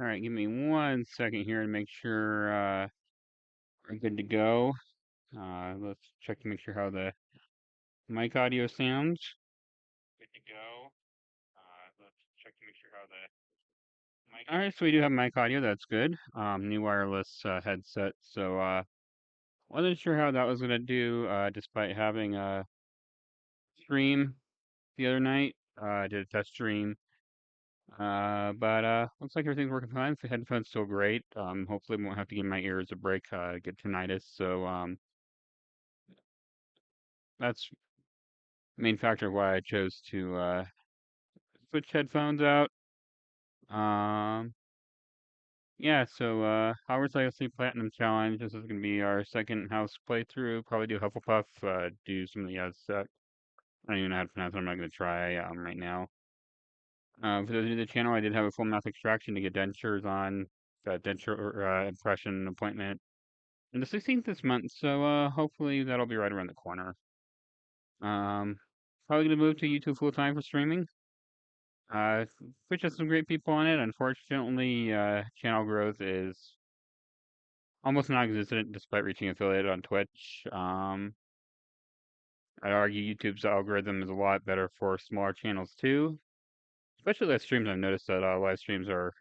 All right, give me 1 second here to make sure we're good to go. Let's check to make sure how the mic audio sounds. Good to go. Let's check to make sure how the mic. All right, so we do have mic audio. That's good. New wireless headset. So wasn't sure how that was gonna do. Despite having a stream the other night. I did a test stream. But looks like everything's working fine. The headphones still great. Hopefully won't have to give my ears a break, get tinnitus. So that's the main factor of why I chose to switch headphones out. Yeah, so Hogwarts Legacy Platinum Challenge. This is gonna be our second house playthrough. Probably do Hufflepuff, do some of the set. I don't even know how to pronounce it. I'm not gonna try right now. For those new to the channel, I did have a full mouth extraction to get dentures on, denture impression appointment on the 16th this month, so hopefully that'll be right around the corner. Probably gonna move to YouTube full time for streaming. Twitch has some great people on it. Unfortunately, channel growth is almost non-existent despite reaching affiliate on Twitch. I'd argue YouTube's algorithm is a lot better for smaller channels too. Especially live streams, I've noticed that live streams are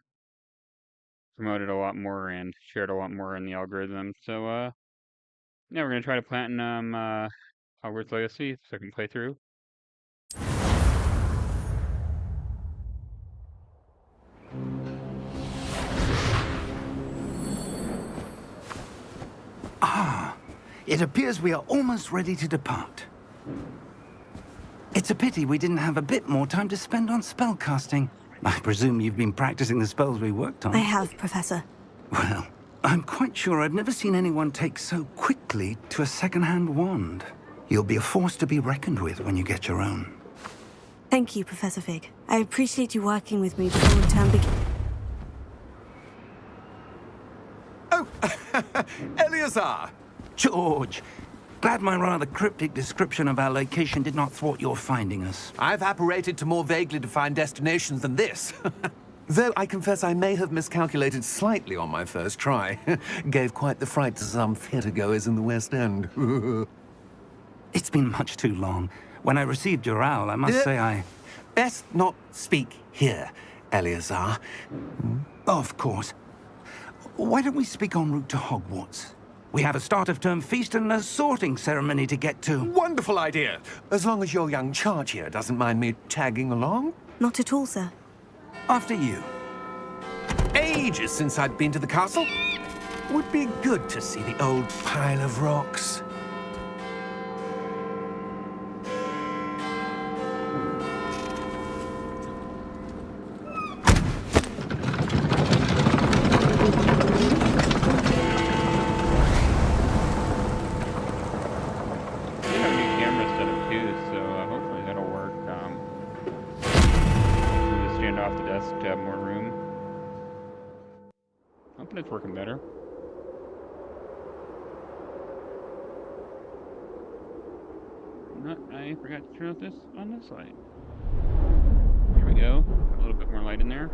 promoted a lot more and shared a lot more in the algorithm. So, yeah, we're gonna try to platinum Hogwarts Legacy, second playthrough. It appears we are almost ready to depart. It's a pity we didn't have a bit more time to spend on spellcasting. I presume you've been practicing the spells we worked on. I have, Professor. Well, I'm quite sure I've never seen anyone take so quickly to a second-hand wand. You'll be a force to be reckoned with when you get your own. Thank you, Professor Fig. I appreciate you working with me before the term begins. Oh, Eleazar! George, glad my rather cryptic description of our location did not thwart your finding us. I've apparated to more vaguely defined destinations than this. Though I confess I may have miscalculated slightly on my first try. Gave quite the fright to some theatergoers in the West End. It's been much too long. When I received your owl, I must say I... Best not speak here, Eleazar. Of course. Why don't we speak en route to Hogwarts? We have a start-of-term feast and a sorting ceremony to get to. Wonderful idea! As long as your young charge here doesn't mind me tagging along. Not at all, sir. After you. Ages since I'd been to the castle. Would be good to see the old pile of rocks. It's working better. I forgot to turn off this on this light. Here we go. A little bit more light in there.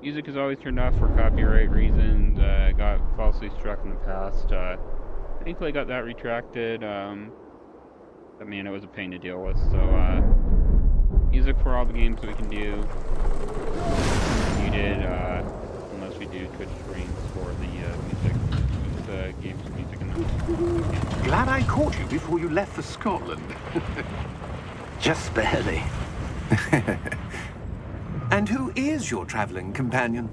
Music is always turned off for copyright reasons. Got falsely struck in the past. Thankfully I got that retracted. But man, it was a pain to deal with. So music for all the games that we can do. Muted, unless we do Twitch streams for the music, the games music and the Glad I caught you before you left for Scotland. Just barely. And who is your traveling companion?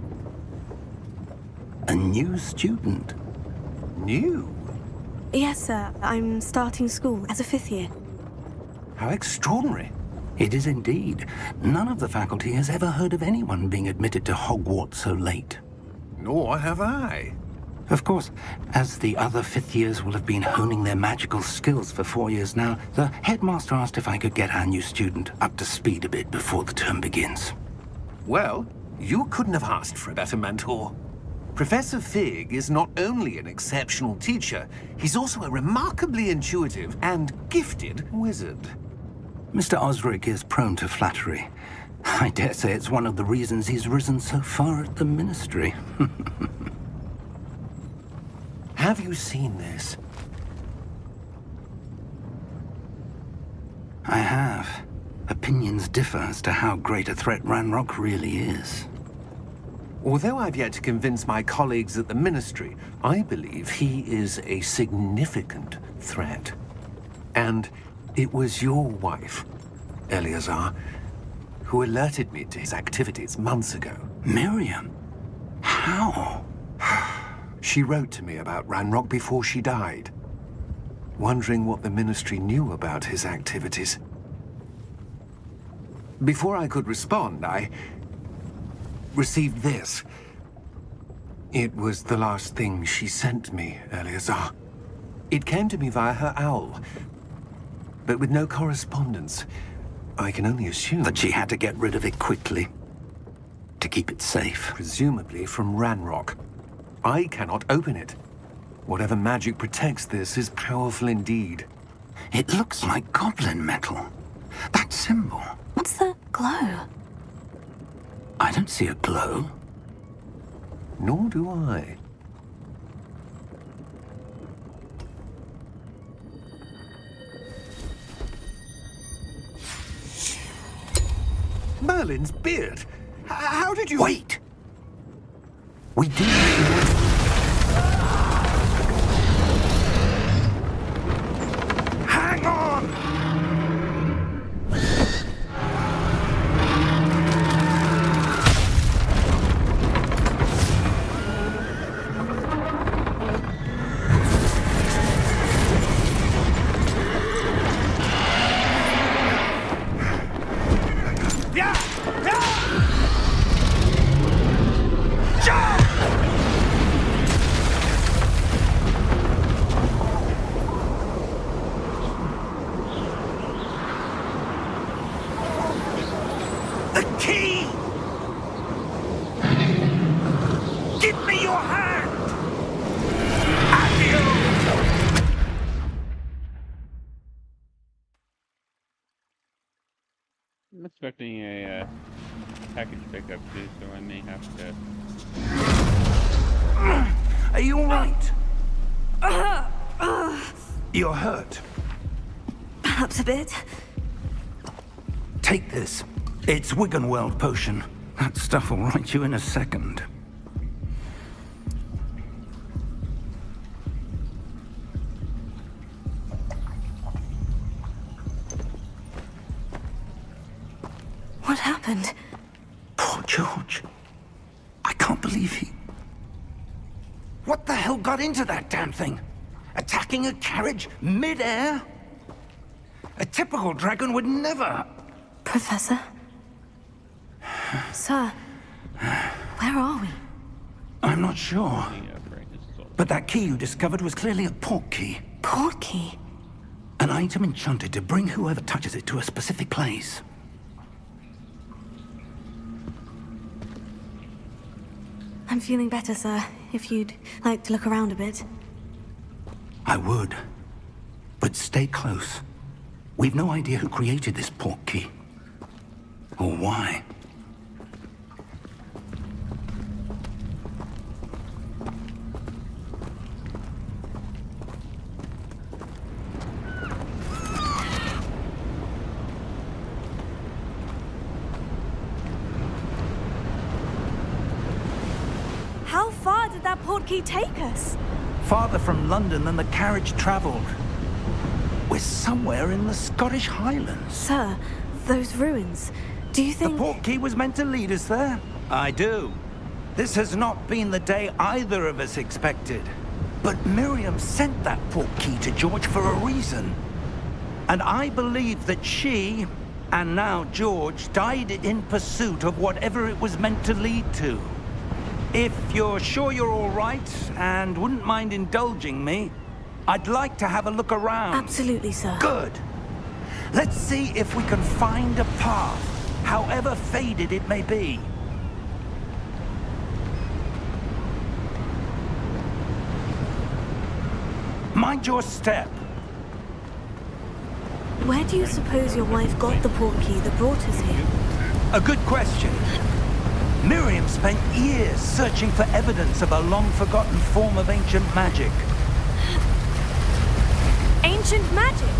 A new student. New? Yes, sir. I'm starting school as a 5th year. How extraordinary. It is indeed. None of the faculty has ever heard of anyone being admitted to Hogwarts so late. Nor have I. Of course, as the other 5th years will have been honing their magical skills for 4 years now, the headmaster asked if I could get our new student up to speed a bit before the term begins. Well, you couldn't have asked for a better mentor. Professor Fig is not only an exceptional teacher, he's also a remarkably intuitive and gifted wizard. Mr. Osric is prone to flattery. I dare say it's one of the reasons he's risen so far at the Ministry. Have you seen this? I have. Opinions differ as to how great a threat Ranrock really is. Although I've yet to convince my colleagues at the Ministry, I believe he is a significant threat. And it was your wife, Eleazar, who alerted me to his activities months ago. Miriam? How? She wrote to me about Ranrock before she died, wondering what the Ministry knew about his activities. Before I could respond, I received this. It was the last thing she sent me, Eleazar. It came to me via her owl, but with no correspondence. I can only assume That she had to get rid of it quickly. To keep it safe. presumably from Ranrock. I cannot open it. Whatever magic protects this is powerful indeed. It looks like goblin metal. That symbol. What's that glow? I don't see a glow. Nor do I. Merlin's beard! How did you... Wait! We do. Hang on! The key! Give me your hand! Adieu! I'm expecting a package pickup too, so I may have to. Are you all right? You're hurt. Perhaps a bit. Take this. It's Wiggenweld potion. That stuff will right you in a second. What happened? Poor George. I can't believe he... What the hell got into that damn thing? Attacking a carriage mid-air? A typical dragon would never... Professor? Sir, where are we? I'm not sure. Yeah, right, this is all. But that key you discovered was clearly a port key. Port key? An item enchanted to bring whoever touches it to a specific place. I'm feeling better, sir. If you'd like to look around a bit. I would. But stay close. We've no idea who created this port key. Or why. How far did that port key take us? Farther from London than the carriage traveled. We're somewhere in the Scottish Highlands. Sir, those ruins. Do you The think... port key was meant to lead us there? I do. This has not been the day either of us expected. But Miriam sent that port key to George for a reason. And I believe that she, and now George, died in pursuit of whatever it was meant to lead to. If you're sure you're all right and wouldn't mind indulging me, I'd like to have a look around. Absolutely, sir. Good. Let's see if we can find a path, however faded it may be. Mind your step. Where do you suppose your wife got the portkey that brought us here? A good question. Miriam spent years searching for evidence of a long-forgotten form of ancient magic. Ancient magic?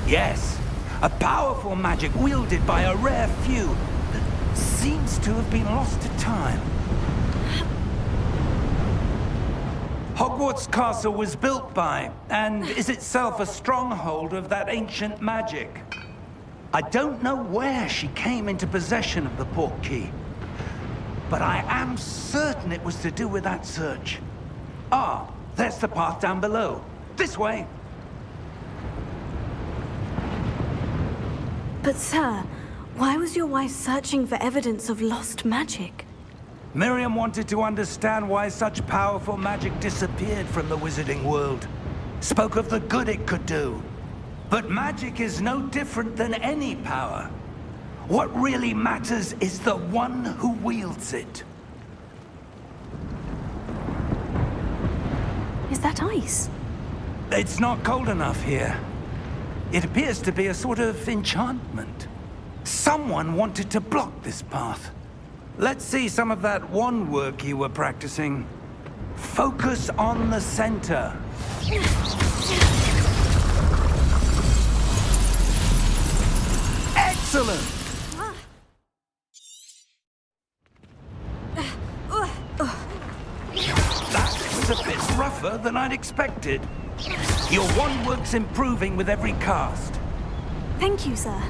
Yes, a powerful magic wielded by a rare few that seems to have been lost to time. Hogwarts Castle was built by, and is itself a stronghold of that ancient magic. I don't know where she came into possession of the portkey, but I am certain it was to do with that search. Ah, there's the path down below. This way. But sir, why was your wife searching for evidence of lost magic? Miriam wanted to understand why such powerful magic disappeared from the wizarding world. Spoke of the good it could do. But magic is no different than any power. What really matters is the one who wields it. Is that ice? It's not cold enough here. It appears to be a sort of enchantment. Someone wanted to block this path. Let's see some of that wand work you were practicing. Focus on the center. Excellent! That was a bit rougher than I'd expected. Your wand work's improving with every cast. Thank you, sir.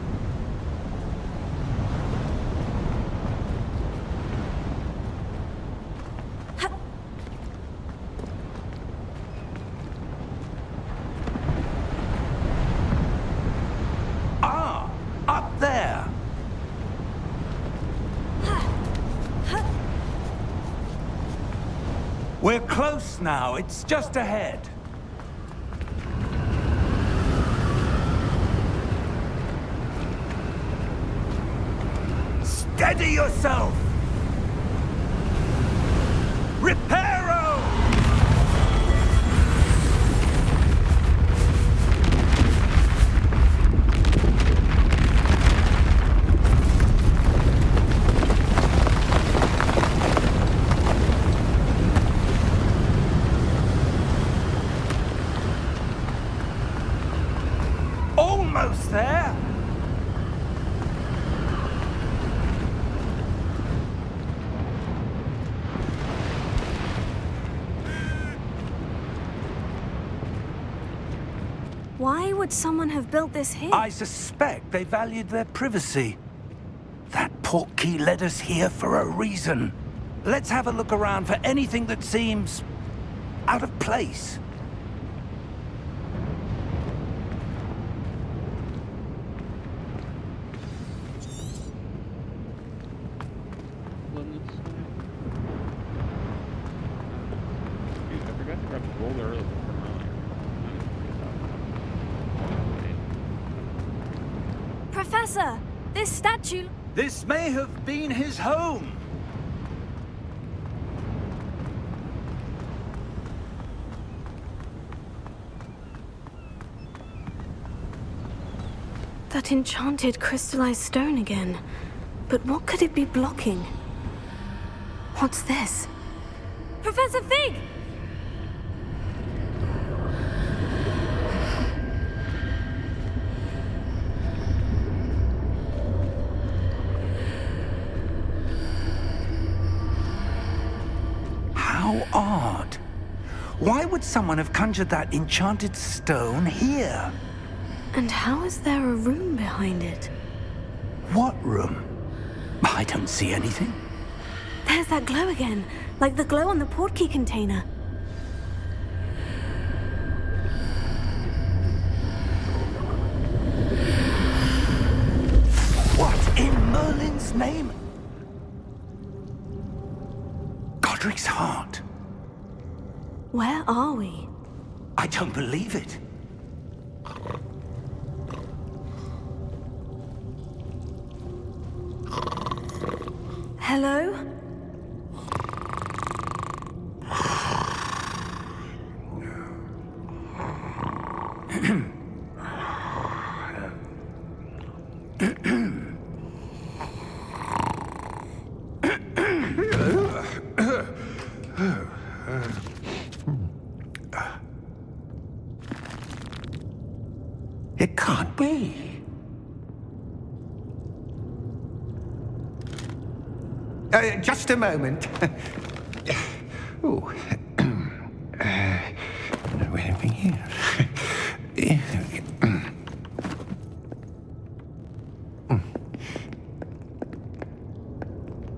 Ah, up there. We're close now. It's just ahead. Steady yourself! Reparo! Almost there! Why would someone have built this here? I suspect they valued their privacy. That portkey led us here for a reason. Let's have a look around for anything that seems out of place. Dude, I forgot to grab the gold earlier. Professor, this statue... This may have been his home. That enchanted crystallized stone again. But what could it be blocking? What's this? Professor Fig! How odd. Why would someone have conjured that enchanted stone here? And how is there a room behind it? What room? I don't see anything. There's that glow again, like the glow on the portkey container. What in Merlin's name? Godric's heart. Where are we? I don't believe it. Hello? It can't be. Just a moment. Oh. Anything here?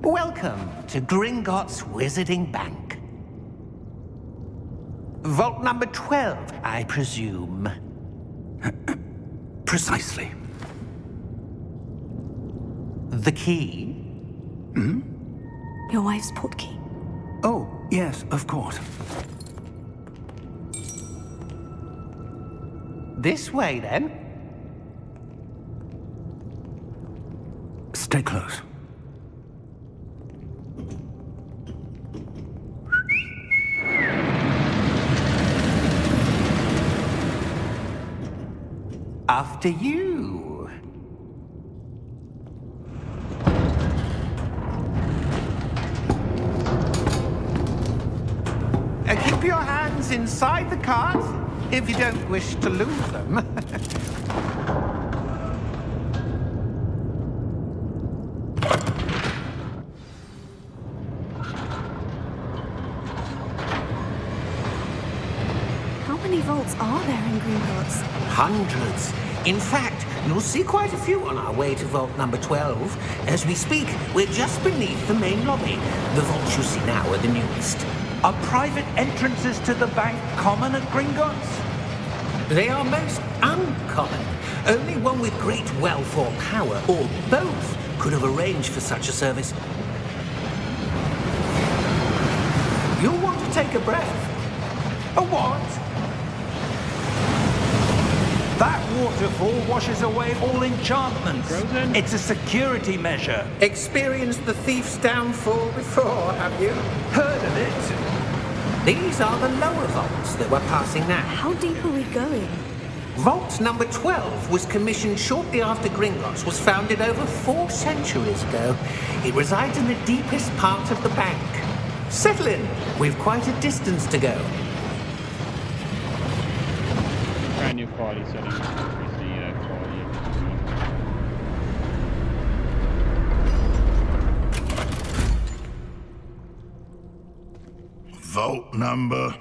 Welcome to Gringotts Wizarding Bank. Vault number 12, I presume. Precisely. The key? Your wife's portkey. Oh, yes, of course. This way, then. Stay close. After you. Keep your hands inside the cart if you don't wish to lose them. How many vaults are there in Gringotts? Hundreds. In fact, you'll see quite a few on our way to vault number 12. As we speak, we're just beneath the main lobby. The vaults you see now are the newest. Are private entrances to the bank common at Gringotts? They are most uncommon. Only one with great wealth or power, or both, could have arranged for such a service. You'll want to take a breath. A what? That waterfall washes away all enchantments. Frozen? It's a security measure. Experienced the thief's downfall before, have you? Heard of it? These are the lower vaults that we're passing now. How deep are we going? Vault number 12 was commissioned shortly after Gringotts was founded over 4 centuries ago. It resides in the deepest part of the bank. Settle in. We've quite a distance to go. Try new quality settings to increase the quality of the screen. Vault number.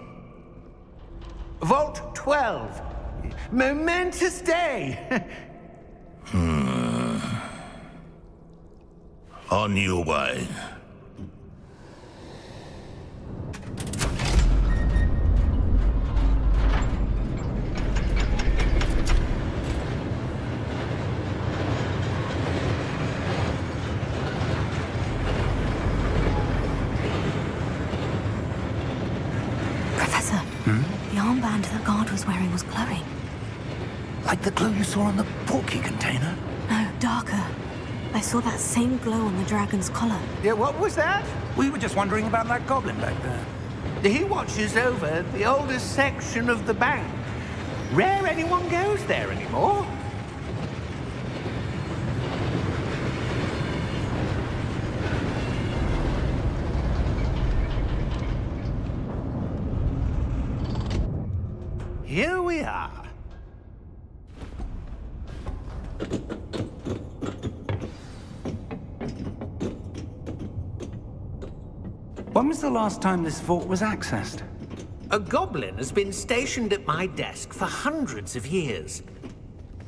Vault 12. Momentous day. On your way. Professor, the armband that guard was wearing was glowing. Like the glow you saw on the portkey container? No, darker. I saw that same glow on the dragon's collar. Yeah, what was that? We were just wondering about that goblin back there. He watches over the oldest section of the bank. Rare anyone goes there anymore. Here we are. When was the last time this vault was accessed? A goblin has been stationed at my desk for hundreds of years.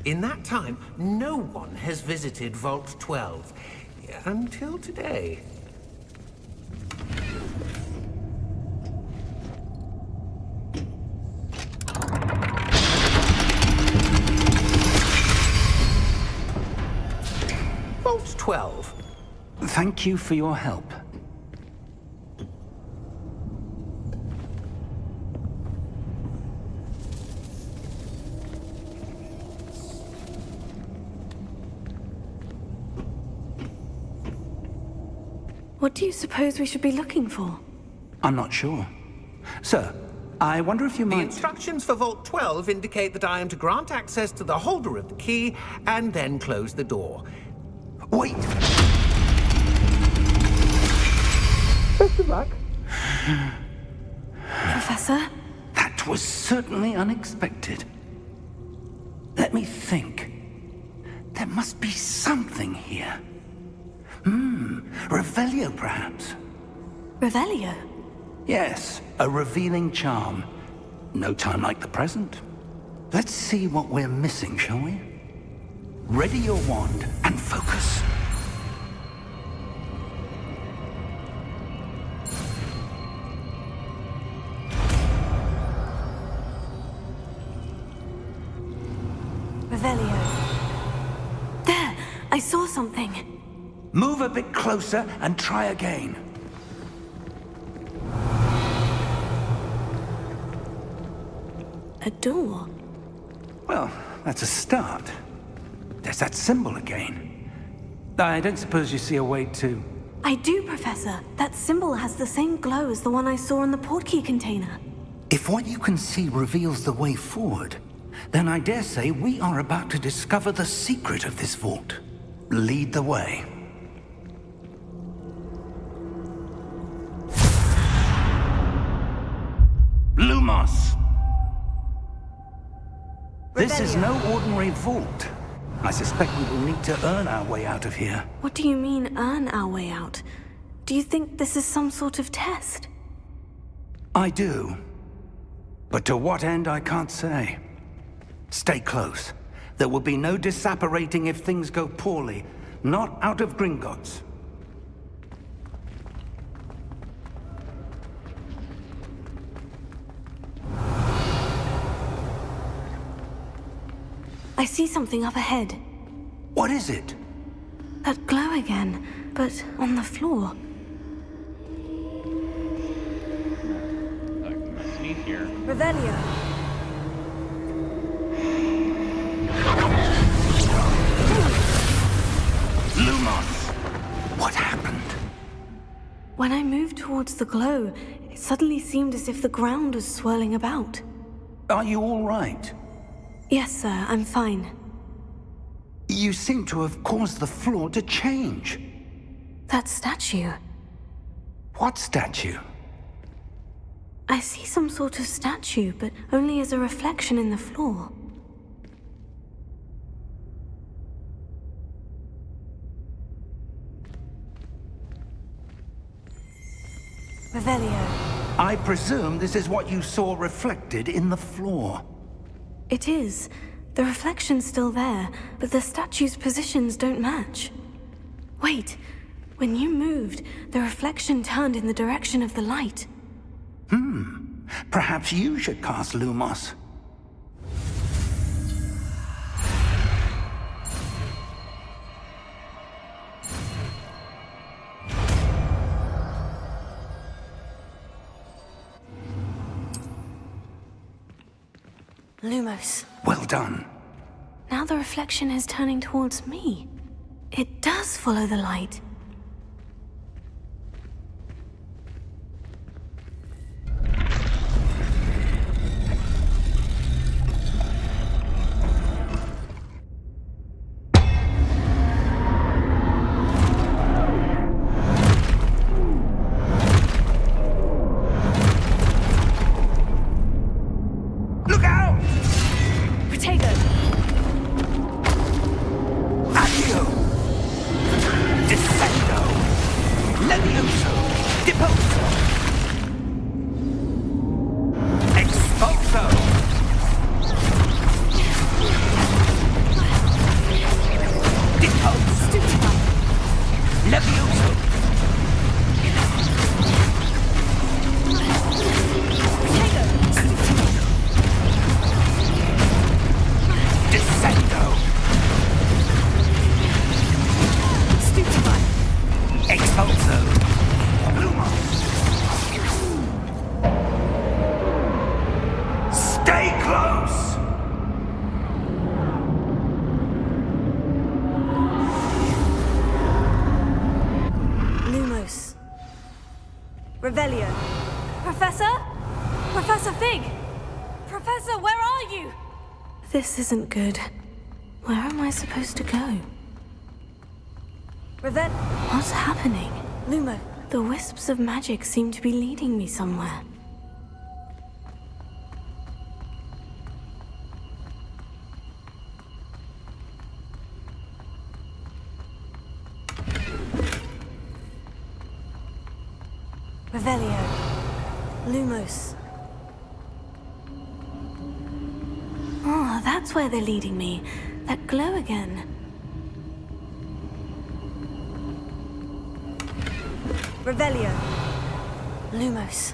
In that time, no one has visited Vault 12. Until today. Vault 12. Thank you for your help. What do you suppose we should be looking for? I'm not sure. Sir, I wonder if you The might... instructions for Vault 12 indicate that I am to grant access to the holder of the key and then close the door. Wait! Best of luck. Professor? That was certainly unexpected. Let me think. There must be something here. Revelio, perhaps. Revelio? Yes, a revealing charm. No time like the present. Let's see what we're missing, shall we? Ready your wand and focus. Revelio. There! I saw something. Move a bit closer and try again. A door? Well, that's a start. There's that symbol again. I don't suppose you see a way to... I do, Professor. That symbol has the same glow as the one I saw in the portkey container. If what you can see reveals the way forward, then I dare say we are about to discover the secret of this vault. Lead the way. Lumos! This is no ordinary vault. I suspect we will need to earn our way out of here. What do you mean, earn our way out? Do you think this is some sort of test? I do. But to what end, I can't say. Stay close. There will be no disapparating if things go poorly. Not out of Gringotts. I see something up ahead. What is it? That glow again, but on the floor. Sneak here. Revelio. Lumos! What happened? When I moved towards the glow, it suddenly seemed as if the ground was swirling about. Are you all right? Yes, sir, I'm fine. You seem to have caused the floor to change. That statue. What statue? I see some sort of statue, but only as a reflection in the floor. Revelio. I presume this is what you saw reflected in the floor. It is. The reflection's still there, but the statue's positions don't match. Wait. When you moved, the reflection turned in the direction of the light. Perhaps you should cast Lumos. Lumos. Well done. Now the reflection is turning towards me. It does follow the light. Look out! Protego! Accio! Descendo! Levioso! Deposo! Expulso! Depose! Levioso! Descendo! Stupefy! Expulso! Lumos! Stay close! Lumos. Revelio. Professor? Professor Fig! Professor, where are you? This isn't good. Where am I supposed to go? What's happening? Lumo, the wisps of magic seem to be leading me somewhere. Revelio. Lumos. Oh, that's where they're leading me. That glow again. Revelio. Lumos.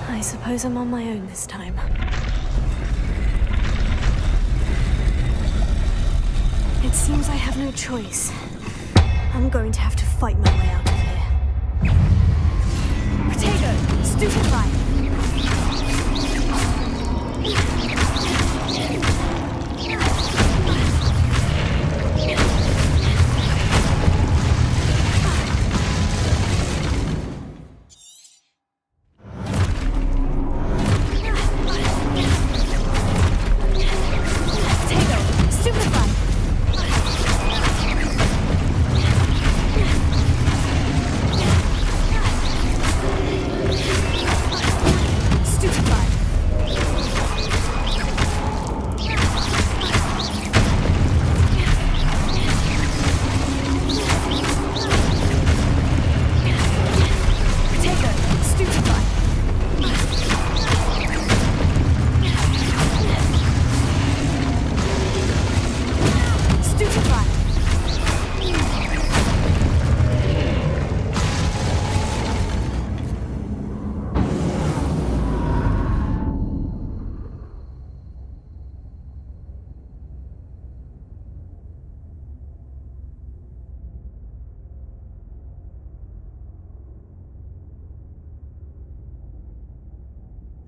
I suppose I'm on my own this time. It seems I have no choice. I'm going to have to fight my way out of here. Protego, stupefy!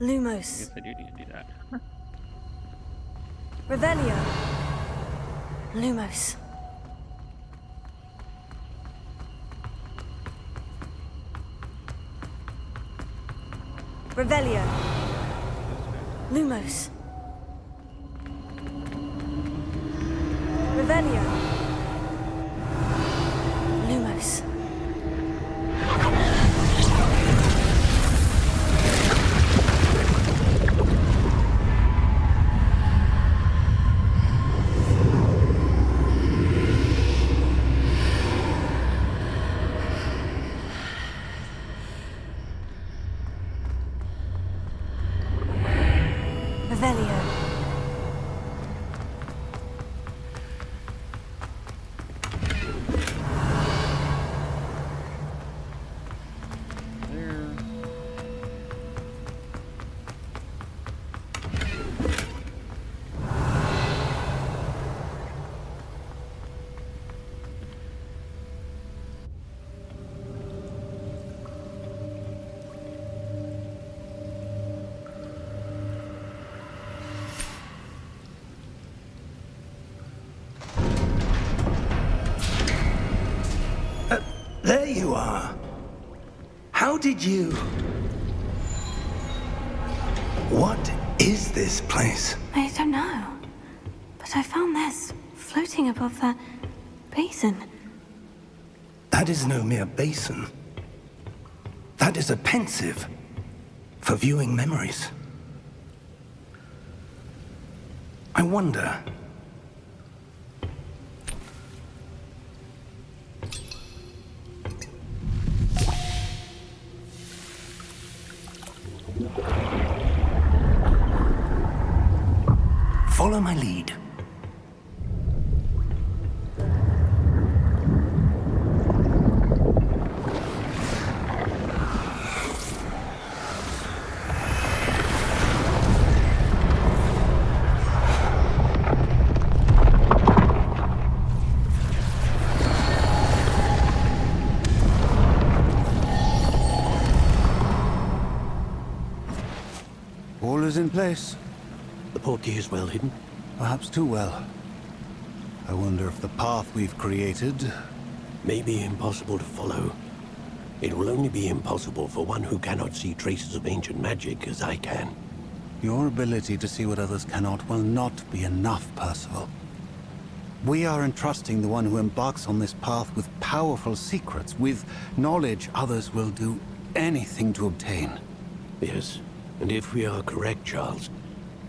I Lumos. guess I do need to do that. Revelio. Lumos. Revelio. Lumos. Revelio. Lumos. Revelio. There. There you are. How did you... What is this place? I don't know. But I found this floating above that basin. That is no mere basin. That is a pensive for viewing memories. I wonder... Follow my lead. All is in place. The portkey is well hidden. Perhaps too well. I wonder if the path we've created... May be impossible to follow. It will only be impossible for one who cannot see traces of ancient magic as I can. Your ability to see what others cannot will not be enough, Percival. We are entrusting the one who embarks on this path with powerful secrets, with knowledge others will do anything to obtain. Yes, and if we are correct, Charles,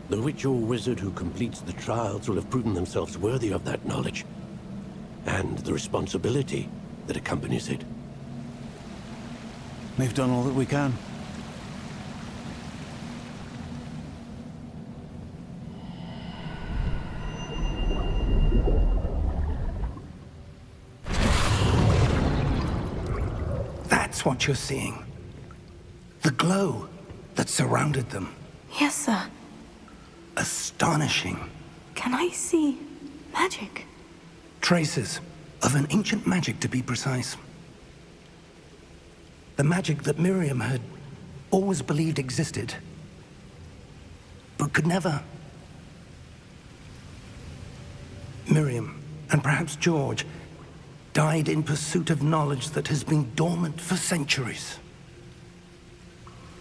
the witch or wizard who completes the trials will have proven themselves worthy of that knowledge, and the responsibility that accompanies it. We've done all that we can. That's what you're seeing. The glow that surrounded them. Yes, sir. Astonishing. Can I see magic? Traces of an ancient magic, to be precise. The magic that Miriam had always believed existed, but could never. Miriam, and perhaps George, died in pursuit of knowledge that has been dormant for centuries.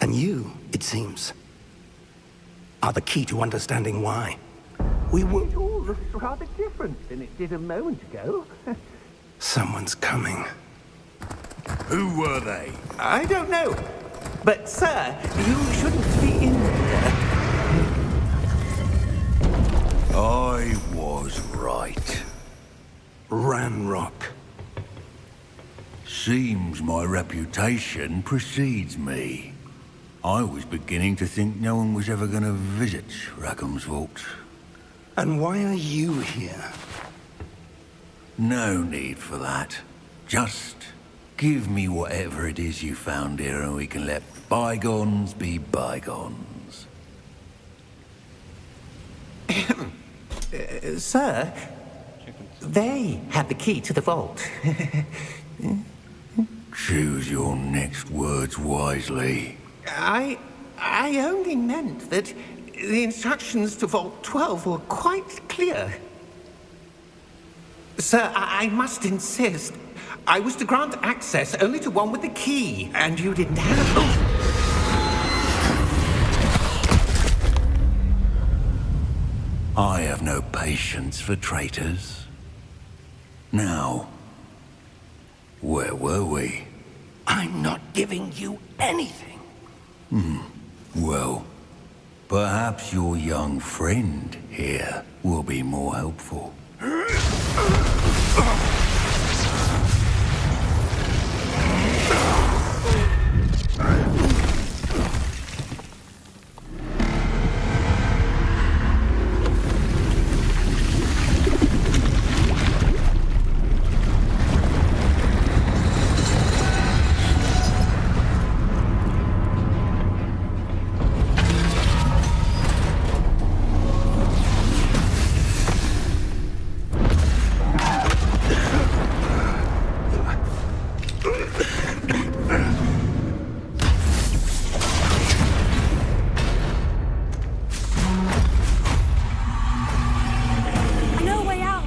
And you, it seems, are the key to understanding why. We were... It all looks rather different than it did a moment ago. Someone's coming. Who were they? I don't know. But, sir, you shouldn't be in here. I was right. Ranrock. Seems my reputation precedes me. I was beginning to think no one was ever going to visit Rackham's vault. And why are you here? No need for that. Just give me whatever it is you found here and we can let bygones be bygones. Sir, they had the key to the vault. Choose your next words wisely. I only meant that the instructions to Vault 12 were quite clear. Sir, I must insist. I was to grant access only to one with the key, and you didn't have... I have no patience for traitors. Now, where were we? I'm not giving you anything. Well, perhaps your young friend here will be more helpful. No way out!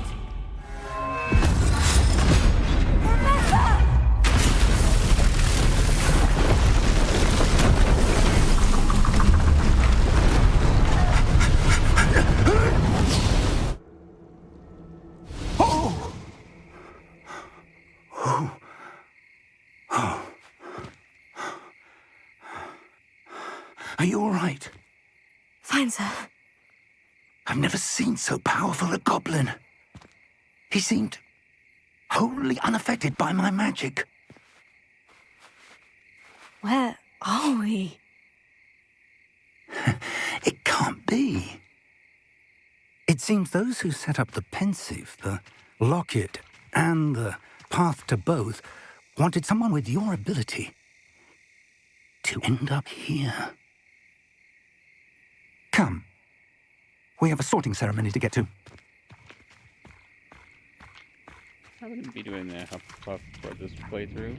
Are you all right? Fine, sir. I've never seen so powerful a goblin. He seemed wholly unaffected by my magic. Where are we? It can't be. It seems those who set up the pensive, the locket, and the path to both wanted someone with your ability to end up here. Come. We have a sorting ceremony to get to. I wouldn't be doing the Hufflepuff for this playthrough.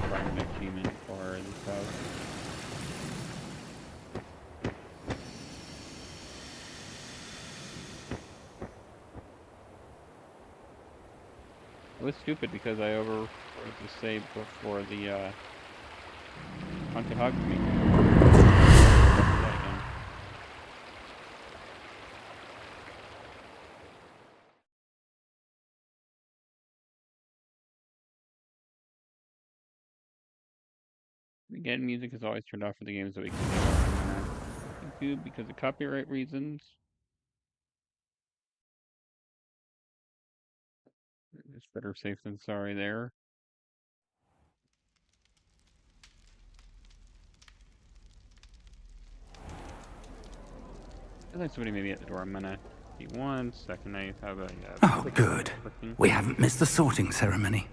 Find an achievement for this house. was stupid because I overwrote the save before the Haunted Hog me. Again, music is always turned off for the games that we can do because of copyright reasons. It's better safe than sorry there. Feels like somebody may be at the door. I'm gonna be 1 second. I have a Oh, good. We haven't missed the sorting ceremony.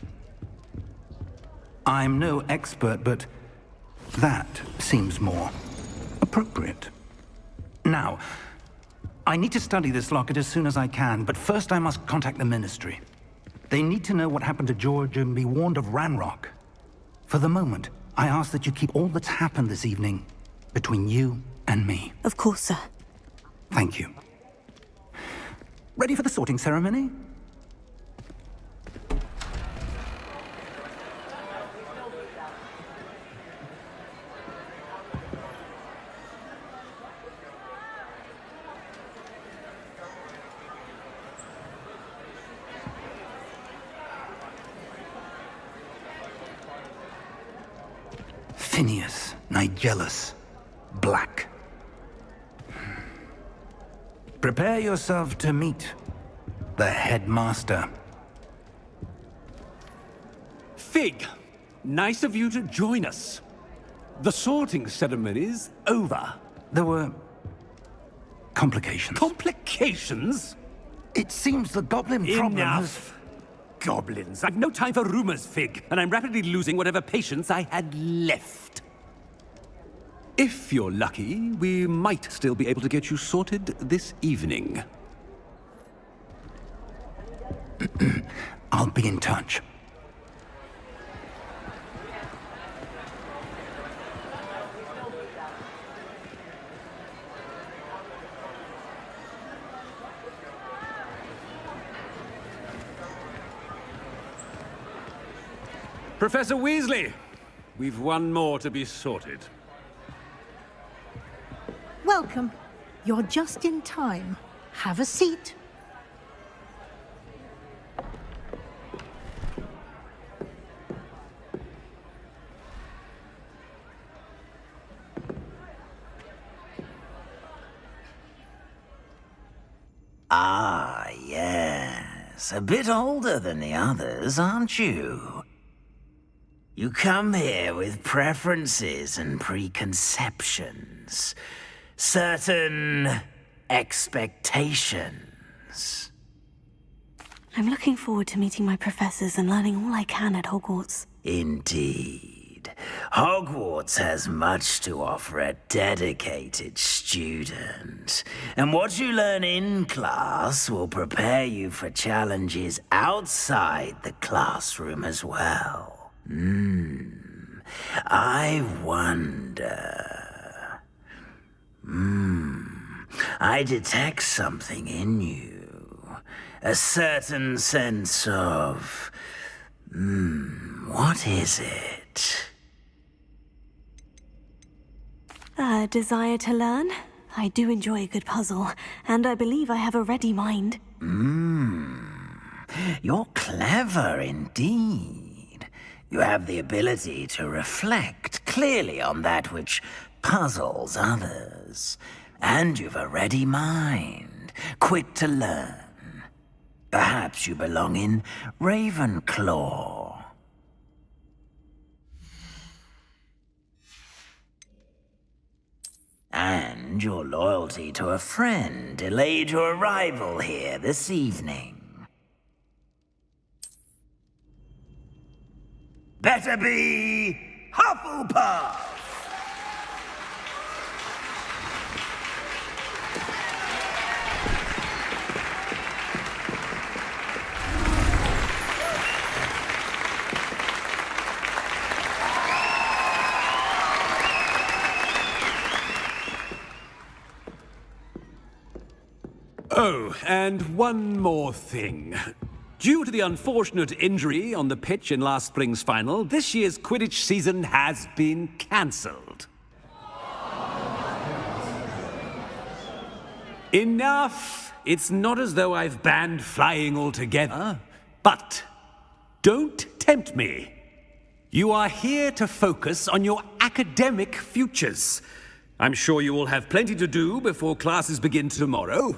I'm no expert, but that seems more appropriate. Now, I need to study this locket as soon as I can, but first I must contact the Ministry. They need to know what happened to George and be warned of Ranrock. For the moment, I ask that you keep all that's happened this evening between you and me. Of course, sir. Thank you. Ready for the sorting ceremony? Phineas, Nigellus, Black. Prepare yourself to meet the headmaster. Fig, nice of you to join us. The sorting ceremony's over. There were complications. Complications? It seems the goblin problem Enough. Goblins. I've no time for rumors, Fig, and I'm rapidly losing whatever patience I had left. If you're lucky, we might still be able to get you sorted this evening. I'll be in touch. Professor Weasley, we've one more to be sorted. Welcome. You're just in time. Have a seat. Ah, yes. A bit older than the others, aren't you? You come here with preferences and preconceptions. Certain expectations. I'm looking forward to meeting my professors and learning all I can at Hogwarts. Indeed. Hogwarts has much to offer a dedicated student. And what you learn in class will prepare you for challenges outside the classroom as well. I wonder... I detect something in you. A certain sense of... what is it? A desire to learn? I do enjoy a good puzzle, and I believe I have a ready mind. You're clever indeed. You have the ability to reflect clearly on that which puzzles others. And you've a ready mind, quick to learn. Perhaps you belong in Ravenclaw. And your loyalty to a friend delayed your arrival here this evening. Better be Hufflepuff! Oh, and one more thing. Due to the unfortunate injury on the pitch in last spring's final, this year's Quidditch season has been cancelled. Enough! It's not as though I've banned flying altogether. But don't tempt me. You are here to focus on your academic futures. I'm sure you will have plenty to do before classes begin tomorrow.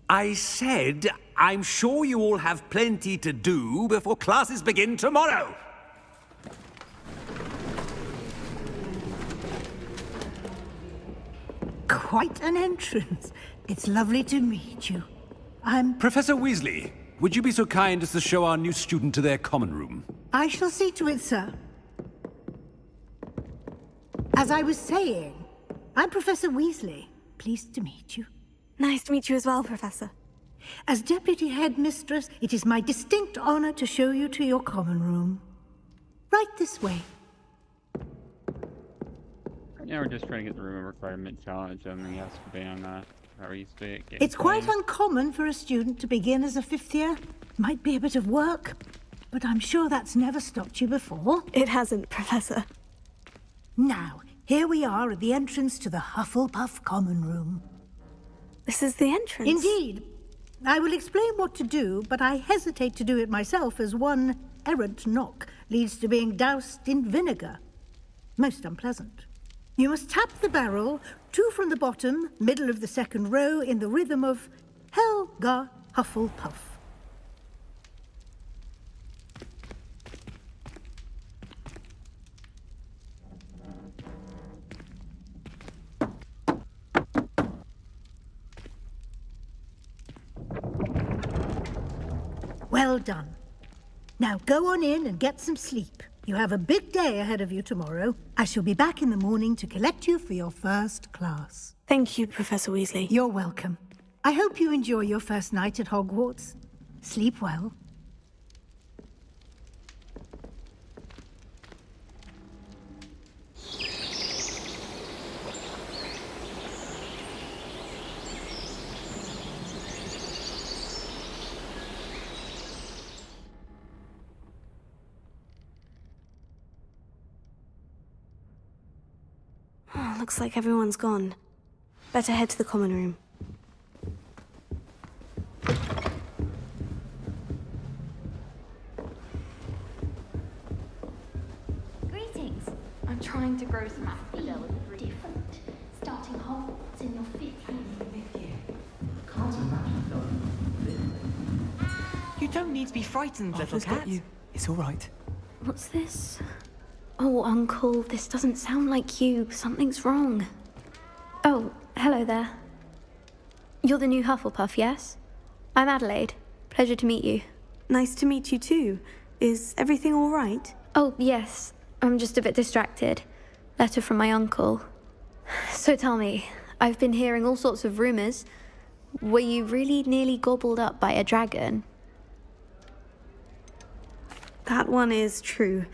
I said, I'm sure you all have plenty to do before classes begin tomorrow. Quite an entrance. It's lovely to meet you. Professor Weasley, would you be so kind as to show our new student to their common room? I shall see to it, sir. As I was saying, I'm Professor Weasley. Pleased to meet you. Nice to meet you as well, Professor. As Deputy Headmistress, it is my distinct honor to show you to your common room. Right this way. Yeah, we're just trying to get the room requirement challenge and the Azkaban, how we used to get. It's quite uncommon for a student to begin as a fifth year. Might be a bit of work, but I'm sure that's never stopped you before. It hasn't, Professor. Now, here we are at the entrance to the Hufflepuff common room. This is the entrance? Indeed. I will explain what to do, but I hesitate to do it myself as one errant knock leads to being doused in vinegar. Most unpleasant. You must tap the barrel, 2 from the bottom, middle of the second row, in the rhythm of Helga Hufflepuff. Well done. Now go on in and get some sleep. You have a big day ahead of you tomorrow. I shall be back in the morning to collect you for your first class. Thank you, Professor Weasley. You're welcome. I hope you enjoy your first night at Hogwarts. Sleep well. Looks like everyone's gone. Better head to the common room. Greetings. I'm trying to grow some asphodel different. Starting Hogwarts in your 5th year. Can't imagine You don't need to be frightened, little cat. It's all right. What's this? Oh, Uncle, this doesn't sound like you. Something's wrong. Oh, hello there. You're the new Hufflepuff, yes? I'm Adelaide. Pleasure to meet you. Nice to meet you too. Is everything all right? Oh, yes. I'm just a bit distracted. Letter from my uncle. So tell me, I've been hearing all sorts of rumors. Were you really nearly gobbled up by a dragon? That one is true.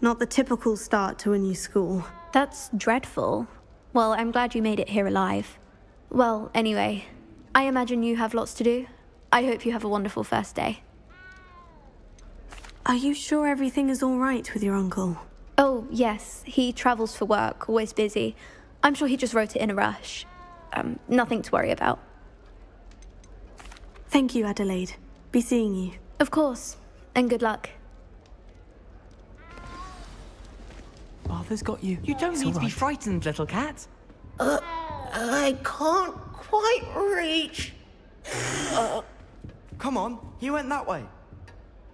Not the typical start to a new school. That's dreadful. Well, I'm glad you made it here alive. Well, anyway, I imagine you have lots to do. I hope you have a wonderful first day. Are you sure everything is all right with your uncle? Oh, yes. He travels for work, always busy. I'm sure he just wrote it in a rush. Nothing to worry about. Thank you, Adelaide. Be seeing you. Of course. And good luck. Father's got you. You don't need to be frightened, little cat. I can't quite reach. Come on, he went that way.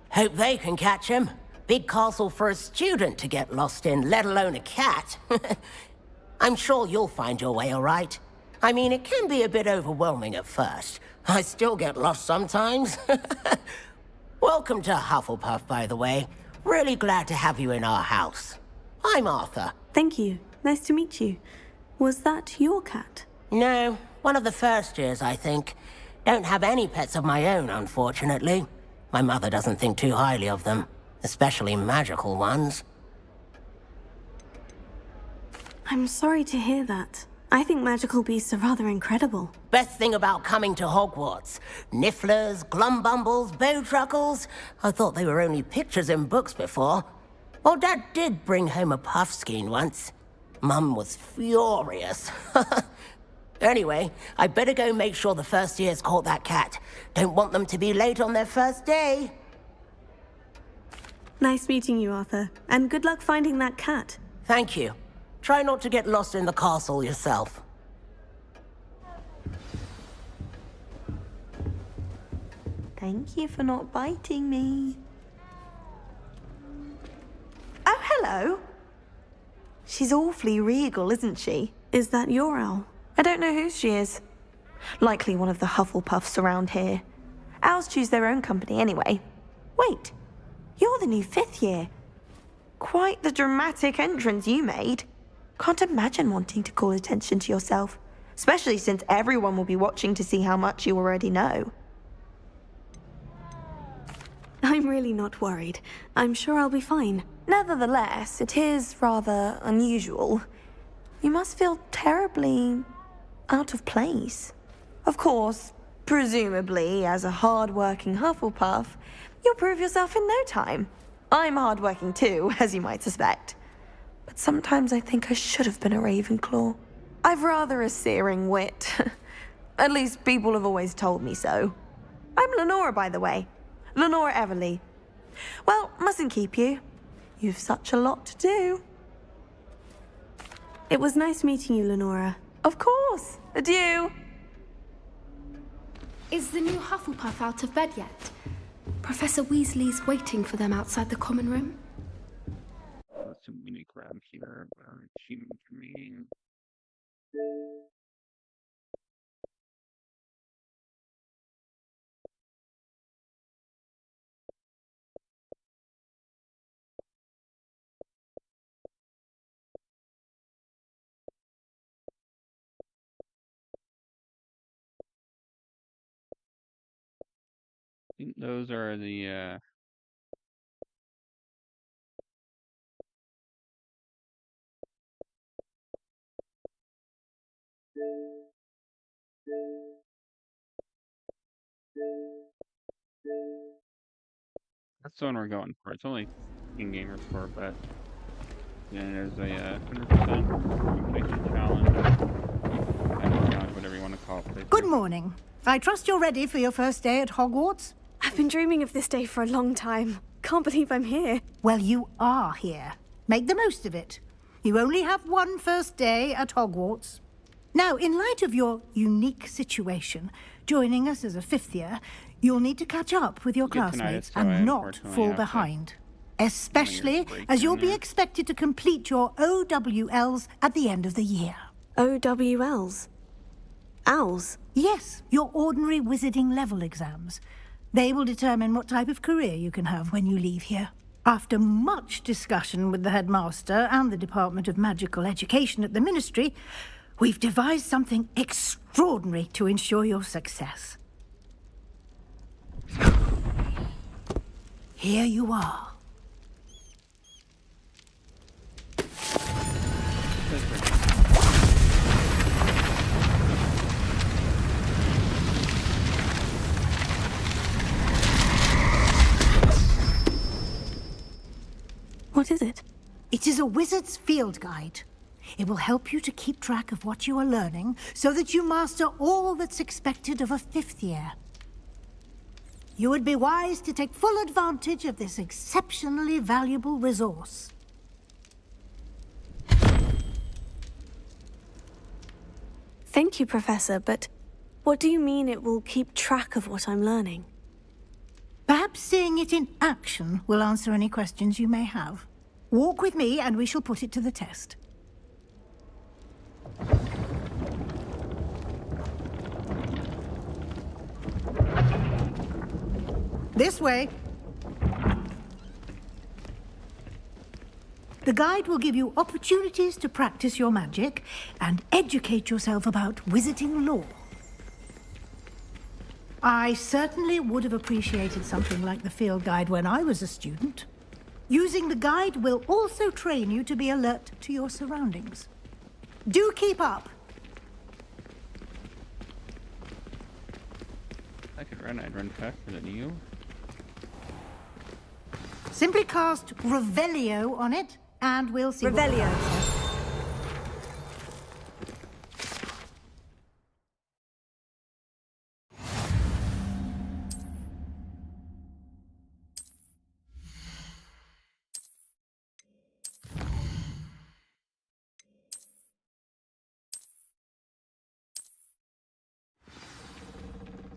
Hope they can catch him. Big castle for a student to get lost in, let alone a cat. I'm sure you'll find your way all right. I mean, it can be a bit overwhelming at first. I still get lost sometimes. Welcome to Hufflepuff, by the way. Really glad to have you in our house. I'm Arthur. Thank you. Nice to meet you. Was that your cat? No, one of the first years, I think. Don't have any pets of my own, unfortunately. My mother doesn't think too highly of them, especially magical ones. I'm sorry to hear that. I think magical beasts are rather incredible. Best thing about coming to Hogwarts. Nifflers, glumbumbles, bowtruckles. I thought they were only pictures in books before. Well, Dad did bring home a puffskein once. Mum was furious. Anyway, I better go make sure the first years caught that cat. Don't want them to be late on their first day. Nice meeting you, Arthur. And good luck finding that cat. Thank you. Try not to get lost in the castle yourself. Thank you for not biting me. Oh, hello. She's awfully regal, isn't she? Is that your owl? I don't know whose she is. Likely one of the Hufflepuffs around here. Owls choose their own company anyway. Wait, you're the new 5th year. Quite the dramatic entrance you made. Can't imagine wanting to call attention to yourself, especially since everyone will be watching to see how much you already know. I'm really not worried. I'm sure I'll be fine. Nevertheless, it is rather unusual. You must feel terribly out of place. Of course, presumably, as a hard-working Hufflepuff, you'll prove yourself in no time. I'm hard-working too, as you might suspect. But sometimes I think I should have been a Ravenclaw. I've rather a searing wit. At least people have always told me so. I'm Lenora, by the way. Lenora Everly. Well, mustn't keep you. You've such a lot to do. It was nice meeting you, Lenora. Of course. Adieu. Is the new Hufflepuff out of bed yet? Professor Weasley's waiting for them outside the common room. So many grab here. Achievement remaining. I think those are the that's the one we're going for. It's only in-game report, but then there's a 100% completion challenge. Challenge, whatever you want to call it. Good morning. I trust you're ready for your first day at Hogwarts? I've been dreaming of this day for a long time. Can't believe I'm here. Well, you are here. Make the most of it. You only have one first day at Hogwarts. Now, in light of your unique situation, joining us as a 5th year, you'll need to catch up with your classmates and not fall behind. Especially as you'll be expected to complete your OWLs at the end of the year. OWLs? Owls? Yes, your ordinary wizarding level exams. They will determine what type of career you can have when you leave here. After much discussion with the headmaster and the Department of Magical Education at the Ministry, we've devised something extraordinary to ensure your success. Here you are. What is it? It is a wizard's field guide. It will help you to keep track of what you are learning so that you master all that's expected of a 5th year. You would be wise to take full advantage of this exceptionally valuable resource. Thank you, Professor, but what do you mean it will keep track of what I'm learning? Perhaps seeing it in action will answer any questions you may have. Walk with me and we shall put it to the test. This way. The guide will give you opportunities to practice your magic and educate yourself about wizarding lore. I certainly would have appreciated something like the field guide when I was a student. Using the guide will also train you to be alert to your surroundings. Do keep up. I could run, I'd run faster than you. Simply cast Revelio on it, and we'll see. Revelio.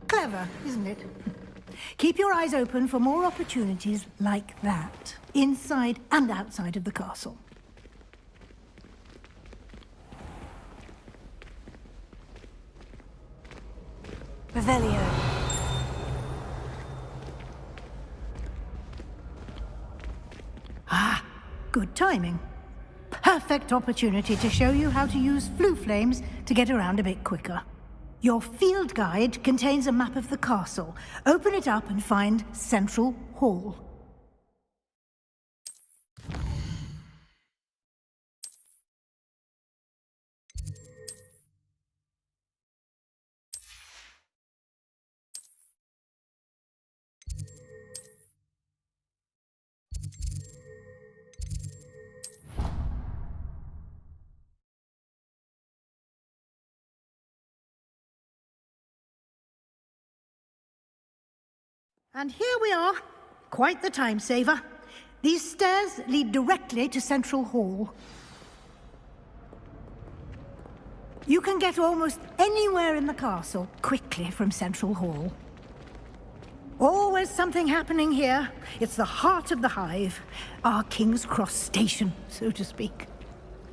Clever, isn't it? Keep your eyes open for more opportunities like that, inside and outside of the castle. Revelio. Ah, good timing. Perfect opportunity to show you how to use flue flames to get around a bit quicker. Your field guide contains a map of the castle. Open it up and find Central Hall. And here we are. Quite the time saver. These stairs lead directly to Central Hall. You can get almost anywhere in the castle quickly from Central Hall. Always something happening here. It's the heart of the hive. Our King's Cross station, so to speak.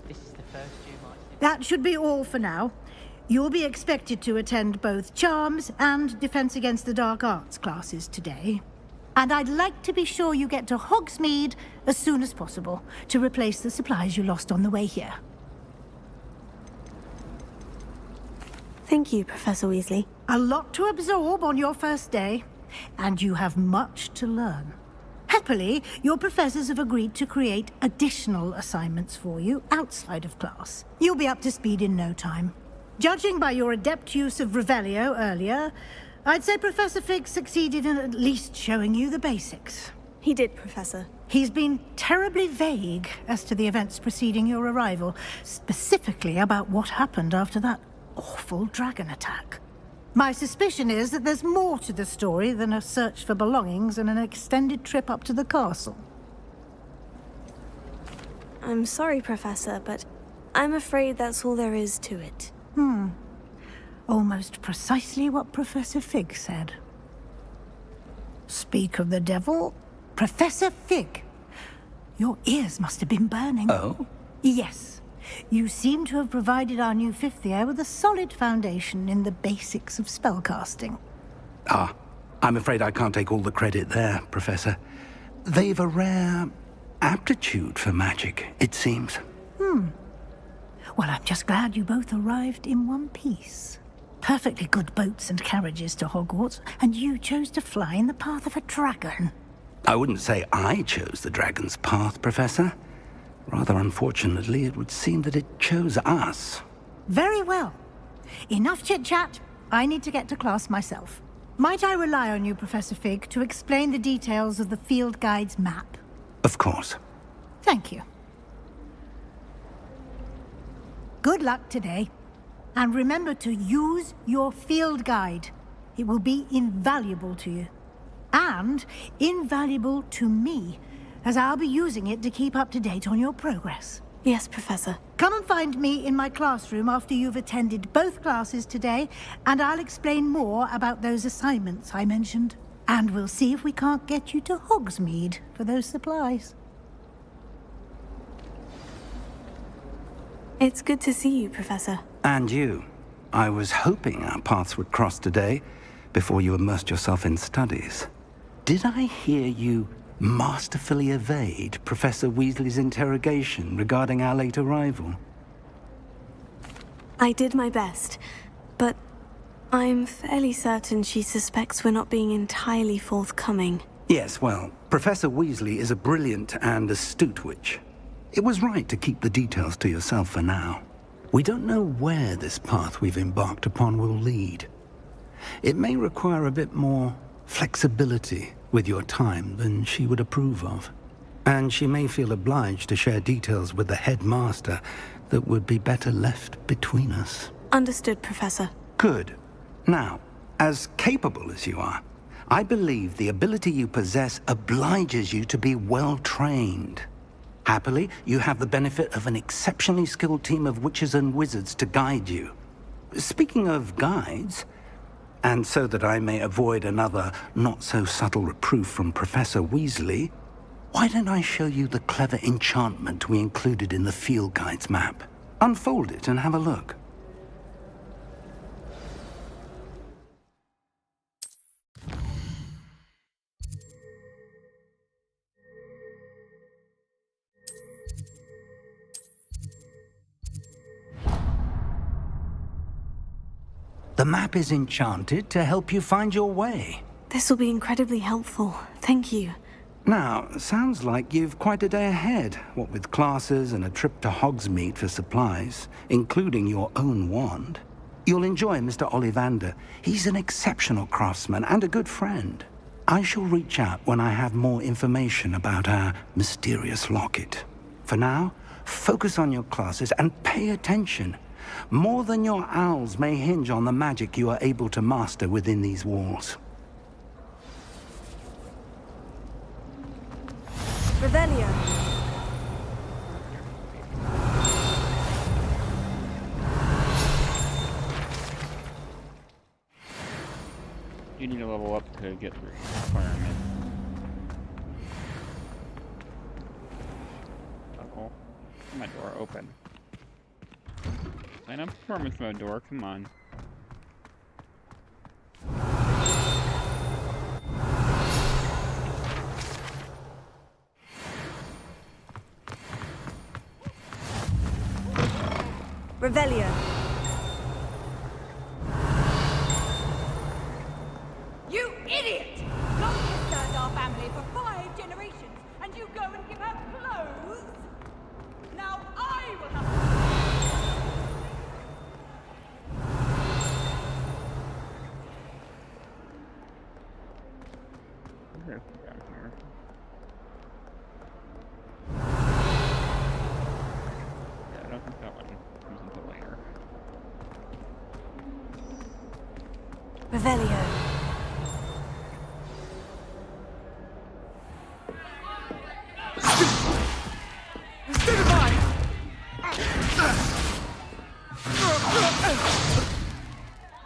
This is the first you might... That should be all for now. You'll be expected to attend both Charms and Defense Against the Dark Arts classes today. And I'd like to be sure you get to Hogsmeade as soon as possible to replace the supplies you lost on the way here. Thank you, Professor Weasley. A lot to absorb on your first day, and you have much to learn. Happily, your professors have agreed to create additional assignments for you outside of class. You'll be up to speed in no time. Judging by your adept use of Revelio earlier, I'd say Professor Fig succeeded in at least showing you the basics. He did, Professor. He's been terribly vague as to the events preceding your arrival, specifically about what happened after that awful dragon attack. My suspicion is that there's more to the story than a search for belongings and an extended trip up to the castle. I'm sorry, Professor, but I'm afraid that's all there is to it. Almost precisely what Professor Fig said. Speak of the devil, Professor Fig. Your ears must have been burning. Oh? Yes. You seem to have provided our new fifth year with a solid foundation in the basics of spellcasting. Ah, I'm afraid I can't take all the credit there, Professor. They've a rare aptitude for magic, it seems. Well, I'm just glad you both arrived in one piece. Perfectly good boats and carriages to Hogwarts, and you chose to fly in the path of a dragon. I wouldn't say I chose the dragon's path, Professor. Rather unfortunately, it would seem that it chose us. Very well. Enough chit-chat. I need to get to class myself. Might I rely on you, Professor Fig, to explain the details of the field guide's map? Of course. Thank you. Good luck today. And remember to use your field guide. It will be invaluable to you. And invaluable to me, as I'll be using it to keep up to date on your progress. Yes, Professor. Come and find me in my classroom after you've attended both classes today, and I'll explain more about those assignments I mentioned. And we'll see if we can't get you to Hogsmeade for those supplies. It's good to see you, Professor. And you. I was hoping our paths would cross today, before you immersed yourself in studies. Did I hear you masterfully evade Professor Weasley's interrogation regarding our late arrival? I did my best, but I'm fairly certain she suspects we're not being entirely forthcoming. Yes, well, Professor Weasley is a brilliant and astute witch. It was right to keep the details to yourself for now. We don't know where this path we've embarked upon will lead. It may require a bit more flexibility with your time than she would approve of. And she may feel obliged to share details with the headmaster that would be better left between us. Understood, Professor. Good. Now, as capable as you are, I believe the ability you possess obliges you to be well trained. Happily, you have the benefit of an exceptionally skilled team of witches and wizards to guide you. Speaking of guides, and so that I may avoid another not-so-subtle reproof from Professor Weasley, why don't I show you the clever enchantment we included in the field guide's map? Unfold it and have a look. The map is enchanted to help you find your way. This will be incredibly helpful. Thank you. Now, sounds like you've quite a day ahead, what with classes and a trip to Hogsmeade for supplies, including your own wand. You'll enjoy Mr. Ollivander. He's an exceptional craftsman and a good friend. I shall reach out when I have more information about our mysterious locket. For now, focus on your classes and pay attention. More than your owls may hinge on the magic you are able to master within these walls. Revelio. You need to level up to get through requirement. Uh-oh. My door open. Sign up performance mode door, come on. Revelio. You idiot! Nobody has served our family for 5 generations, and you go and give her clothes? Now I will have Down here. Yeah, I don't think that one comes until later. Revelio.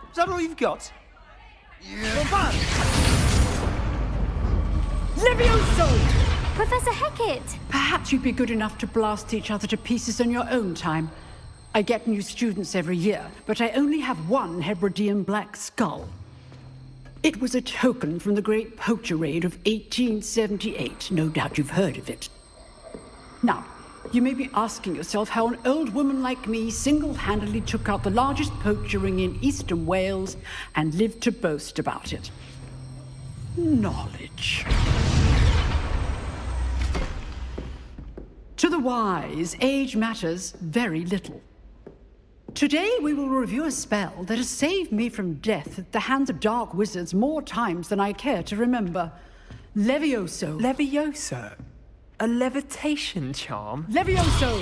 Is that all you've got? Yeah. Levioso! Professor Hecat! Perhaps you'd be good enough to blast each other to pieces on your own time. I get new students every year, but I only have one Hebridean black skull. It was a token from the Great Poacher Raid of 1878. No doubt you've heard of it. Now, you may be asking yourself how an old woman like me single-handedly took out the largest poacher ring in eastern Wales and lived to boast about it. Knowledge. To the wise, age matters very little. Today we will review a spell that has saved me from death at the hands of dark wizards more times than I care to remember. Levioso. Levioso? A levitation charm? Levioso!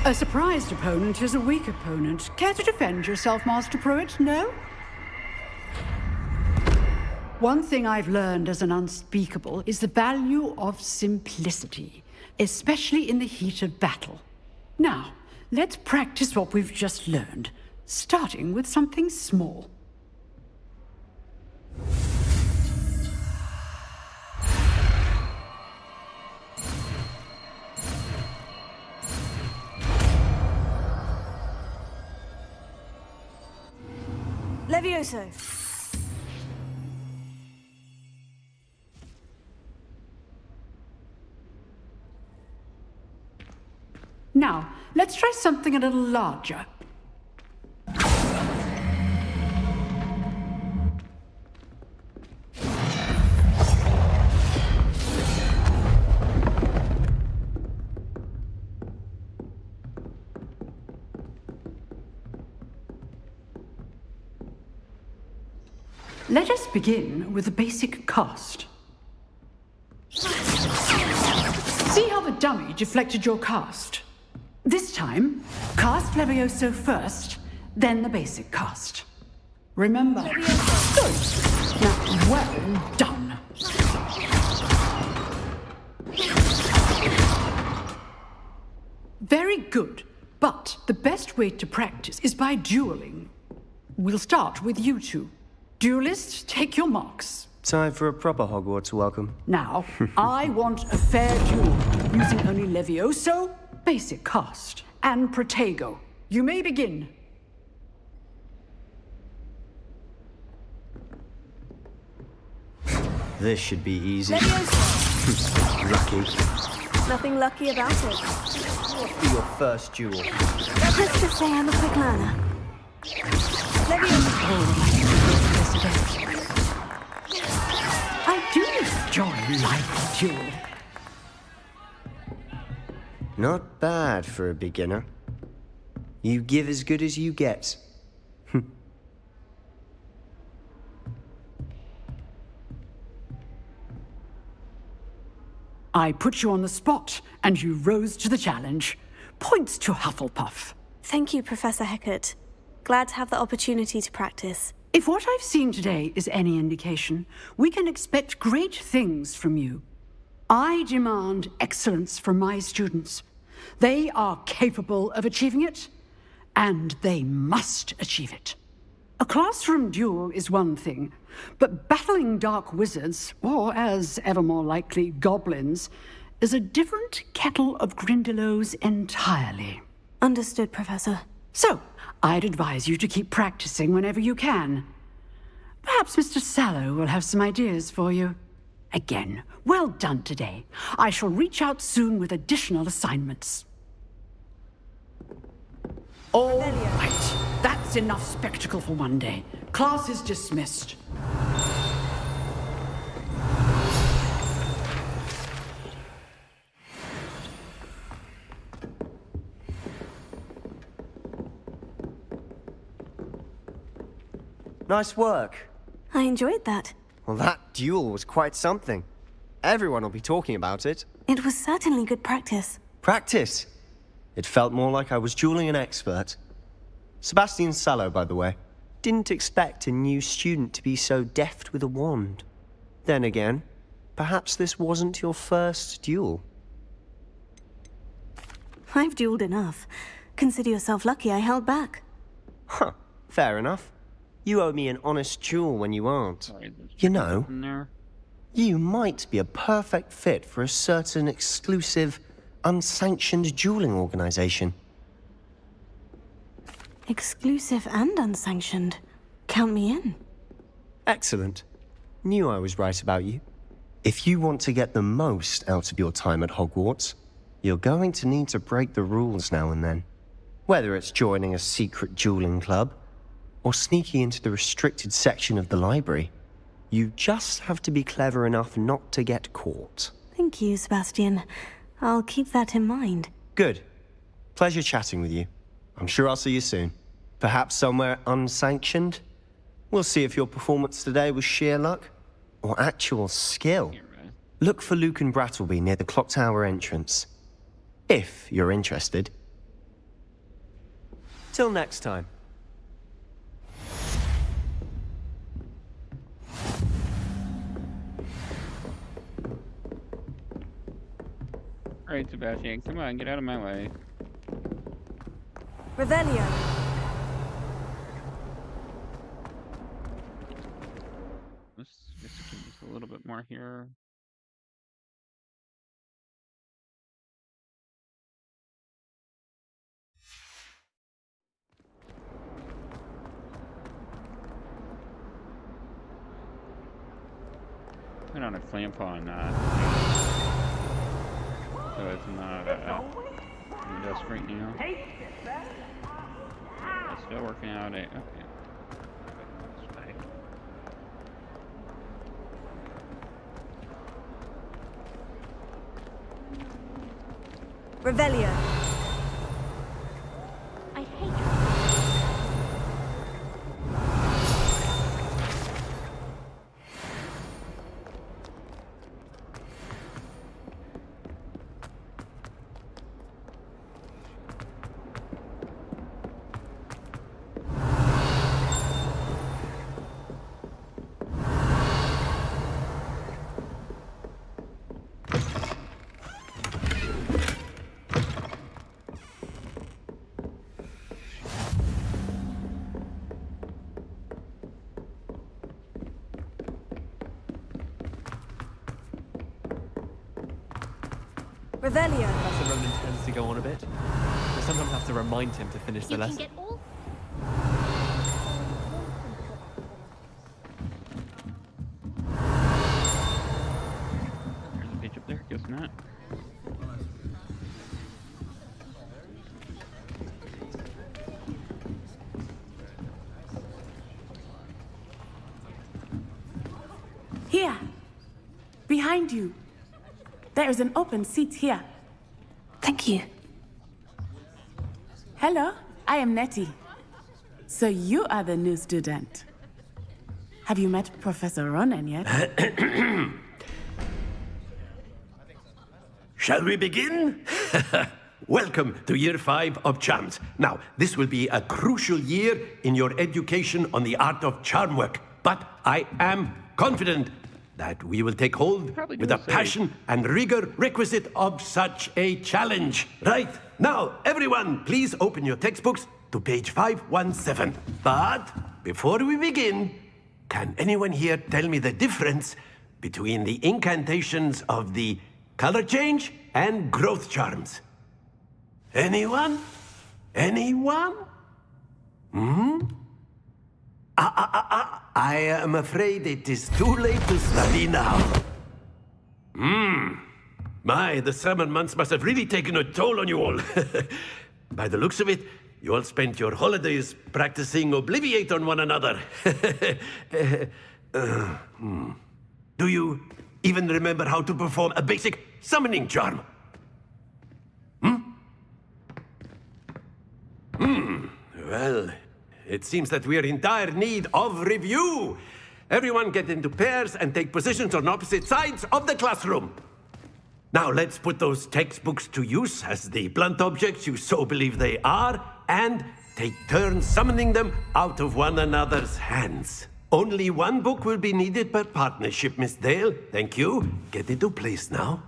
A surprised opponent is a weak opponent. Care to defend yourself, Master Pruitt? No? One thing I've learned as an unspeakable is the value of simplicity, especially in the heat of battle. Now, let's practice what we've just learned, starting with something small. Levioso. Now, let's try something a little larger. Let us begin with the basic cast. See how the dummy deflected your cast? This time, cast Levioso first, then the basic cast. Remember? Good. Now, well done. Very good. But the best way to practice is by dueling. We'll start with you two. Duelists, take your marks. Time for a proper Hogwarts welcome. Now, I want a fair duel, using only Levioso, basic cast, and Protego. You may begin. This should be easy. Levioso. Lucky. Nothing lucky about it. What be your first duel? Let's just say I'm a quick learner. I do enjoy life duel. Not bad for a beginner. You give as good as you get. I put you on the spot, and you rose to the challenge. Points to Hufflepuff. Thank you, Professor Hecat. Glad to have the opportunity to practice. If what I've seen today is any indication, we can expect great things from you. I demand excellence from my students. They are capable of achieving it, and they must achieve it. A classroom duel is one thing, but battling dark wizards, or as ever more likely, goblins, is a different kettle of Grindylows entirely. Understood, Professor. So, I'd advise you to keep practicing whenever you can. Perhaps Mr. Sallow will have some ideas for you. Again, well done today. I shall reach out soon with additional assignments. All right. That's enough spectacle for one day. Class is dismissed. Nice work. I enjoyed that. Well, that duel was quite something. Everyone will be talking about it. It was certainly good practice. Practice? It felt more like I was dueling an expert. Sebastian Sallow, by the way. Didn't expect a new student to be so deft with a wand. Then again, perhaps this wasn't your first duel. I've dueled enough. Consider yourself lucky I held back. Huh, fair enough. You owe me an honest duel when you aren't. You know, you might be a perfect fit for a certain exclusive, unsanctioned dueling organization. Exclusive and unsanctioned. Count me in. Excellent. Knew I was right about you. If you want to get the most out of your time at Hogwarts, you're going to need to break the rules now and then. Whether it's joining a secret dueling club, or sneaking into the restricted section of the library, you just have to be clever enough not to get caught. Thank you, Sebastian. I'll keep that in mind. Good. Pleasure chatting with you. I'm sure I'll see you soon. Perhaps somewhere unsanctioned? We'll see if your performance today was sheer luck, or actual skill. Look for Luke and Brattleby near the clock tower entrance. If you're interested. Till next time. Alright, Sebastian, come on, get out of my way. Revelio. Let's just do this a little bit more here. Put on a clamp on so it's not just right now. It's still working out. Okay. Revelio. I hate Revelio. Professor Ronan tends to go on a bit. I sometimes have to remind him to finish the lesson. There's a page up there. Guess not. Here. Behind you. There is an open seat here. Thank you. Hello, I am Nettie. So you are the new student. Have you met Professor Ronan yet? Shall we begin? Welcome to Year 5 of Charms. Now, this will be a crucial year in your education on the art of charm work. But I am confident that we will take hold with the passion and rigor requisite of such a challenge. Right, now, everyone, please open your textbooks to page 517. But before we begin, can anyone here tell me the difference between the incantations of the color change and growth charms? Anyone? Anyone? I am afraid it is too late to study now. My, the summer months must have really taken a toll on you all. By the looks of it, you all spent your holidays practicing Obliviate on one another. Do you even remember how to perform a basic summoning charm? Well, it seems that we are in dire need of review. Everyone get into pairs and take positions on opposite sides of the classroom. Now let's put those textbooks to use as the blunt objects you so believe they are, and take turns summoning them out of one another's hands. Only one book will be needed per partnership, Miss Dale. Thank you. Get into place now.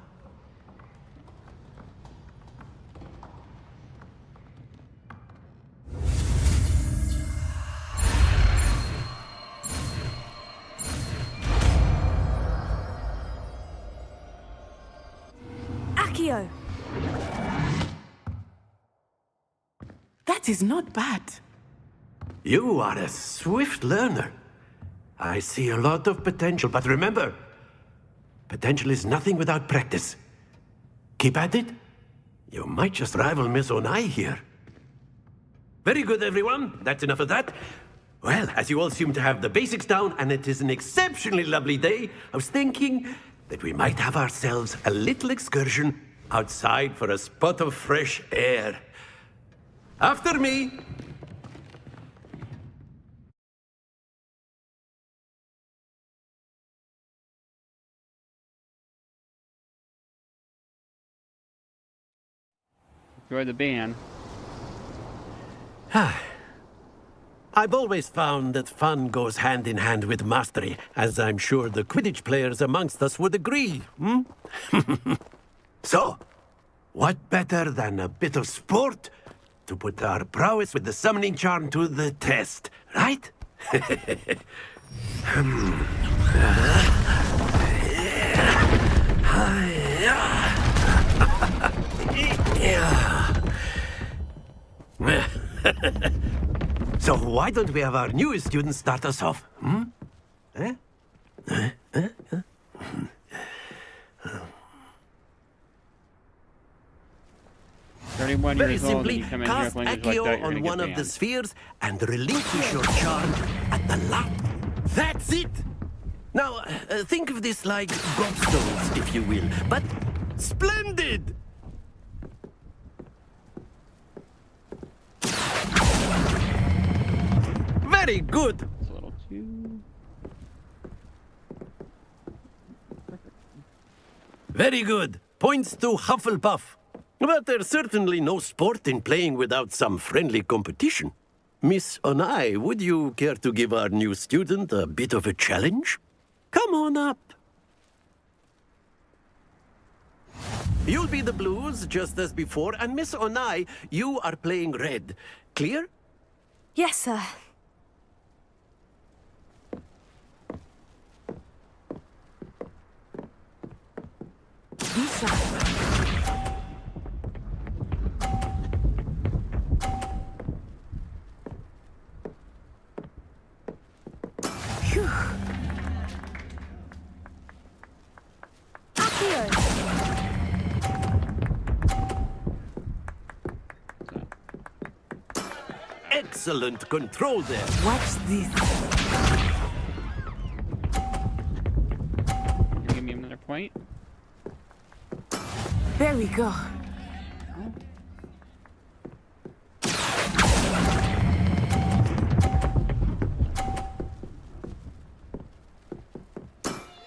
Accio. That is not bad. You are a swift learner. I see a lot of potential, but remember, potential is nothing without practice. Keep at it. You might just rival Miss Onai here. Very good, everyone. That's enough of that. Well, as you all seem to have the basics down, and it is an exceptionally lovely day, I was thinking that we might have ourselves a little excursion outside for a spot of fresh air. After me. Enjoy the band. I've always found that fun goes hand in hand with mastery, as I'm sure the Quidditch players amongst us would agree. So, what better than a bit of sport to put our prowess with the summoning charm to the test, right? So why don't we have our newest student start us off? Very simply, cast Accio on one of the spheres and relinquish your charm at the last. That's it! Now, think of this like gobstones, if you will, but splendid! Very good! It's a little too... Very good. Points to Hufflepuff. But there's certainly no sport in playing without some friendly competition. Miss Onai, would you care to give our new student a bit of a challenge? Come on up. You'll be the blues, just as before, and Miss Onai, you are playing red. Clear? Yes, sir. Lisa. Excellent control there. Watch this. Give me another point. There we go.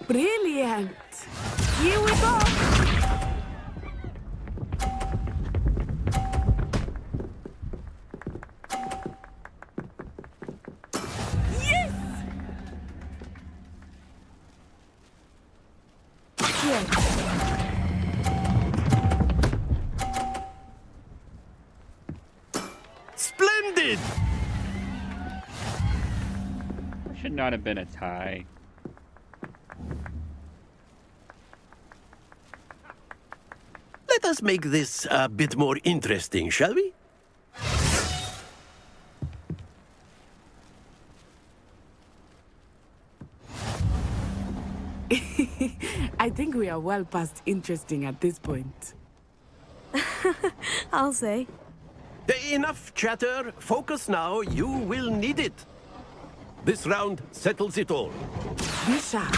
Brilliant. Here we go. Yes! Splendid! Should not have been a tie. Let us make this a bit more interesting, shall we? I think we are well past interesting at this point. I'll say. Enough chatter. Focus now. You will need it. This round settles it all. Be sharp.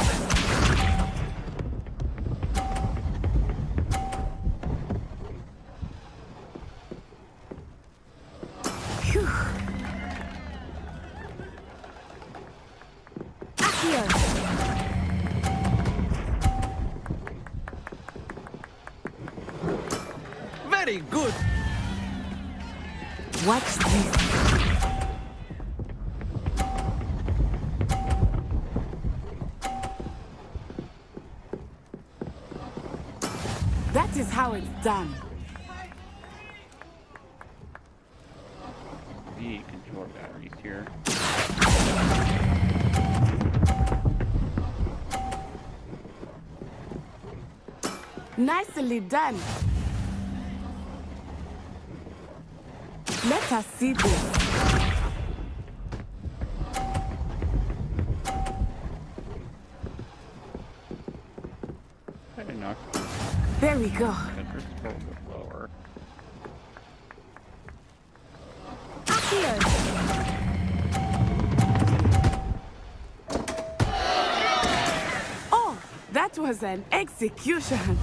Phew. Very good. Watch this. That is how it's done. The controller batteries here. Nicely done. Let us see this. Kind of knocked. There we go. That's a little bit lower. Oh, that was an execution.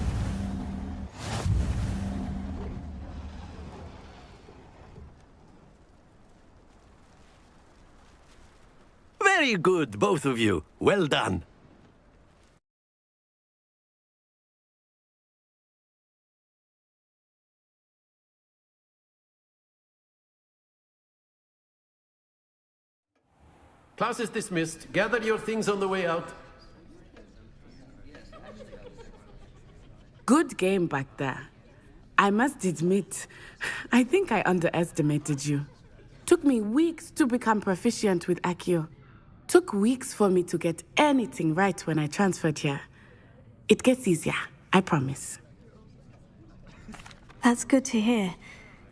Very good, both of you. Well done. Class is dismissed. Gather your things on the way out. Good game back there. I must admit, I think I underestimated you. Took me weeks to become proficient with Accio. Took weeks for me to get anything right when I transferred here. It gets easier, I promise. That's good to hear.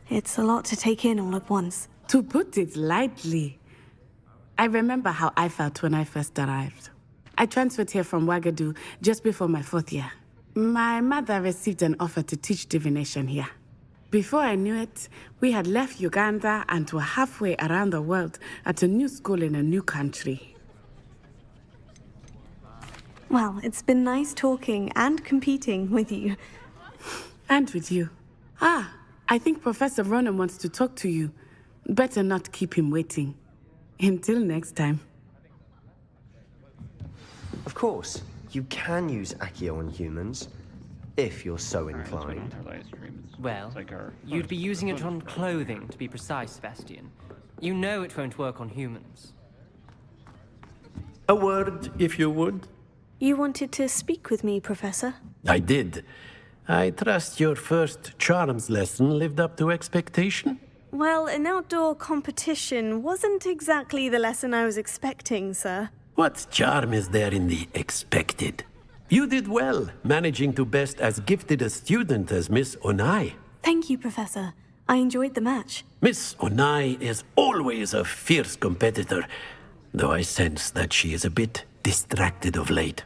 It's a lot to take in all at once. To put it lightly, I remember how I felt when I first arrived. I transferred here from Ouagadougou just before my 4th year. My mother received an offer to teach divination here. Before I knew it, we had left Uganda and were halfway around the world at a new school in a new country. Well, it's been nice talking and competing with you. And with you. Ah, I think Professor Ronan wants to talk to you. Better not keep him waiting. Until next time. Of course, you can use Accio on humans, if you're so inclined. Well, you'd be using it on clothing, to be precise, Sebastian. You know it won't work on humans. A word, if you would. You wanted to speak with me, Professor? I did. I trust your first charms lesson lived up to expectation? Well, an outdoor competition wasn't exactly the lesson I was expecting, sir. What charm is there in the expected? You did well, managing to best as gifted a student as Miss Onai. Thank you, Professor. I enjoyed the match. Miss Onai is always a fierce competitor. though I sense that she is a bit distracted of late.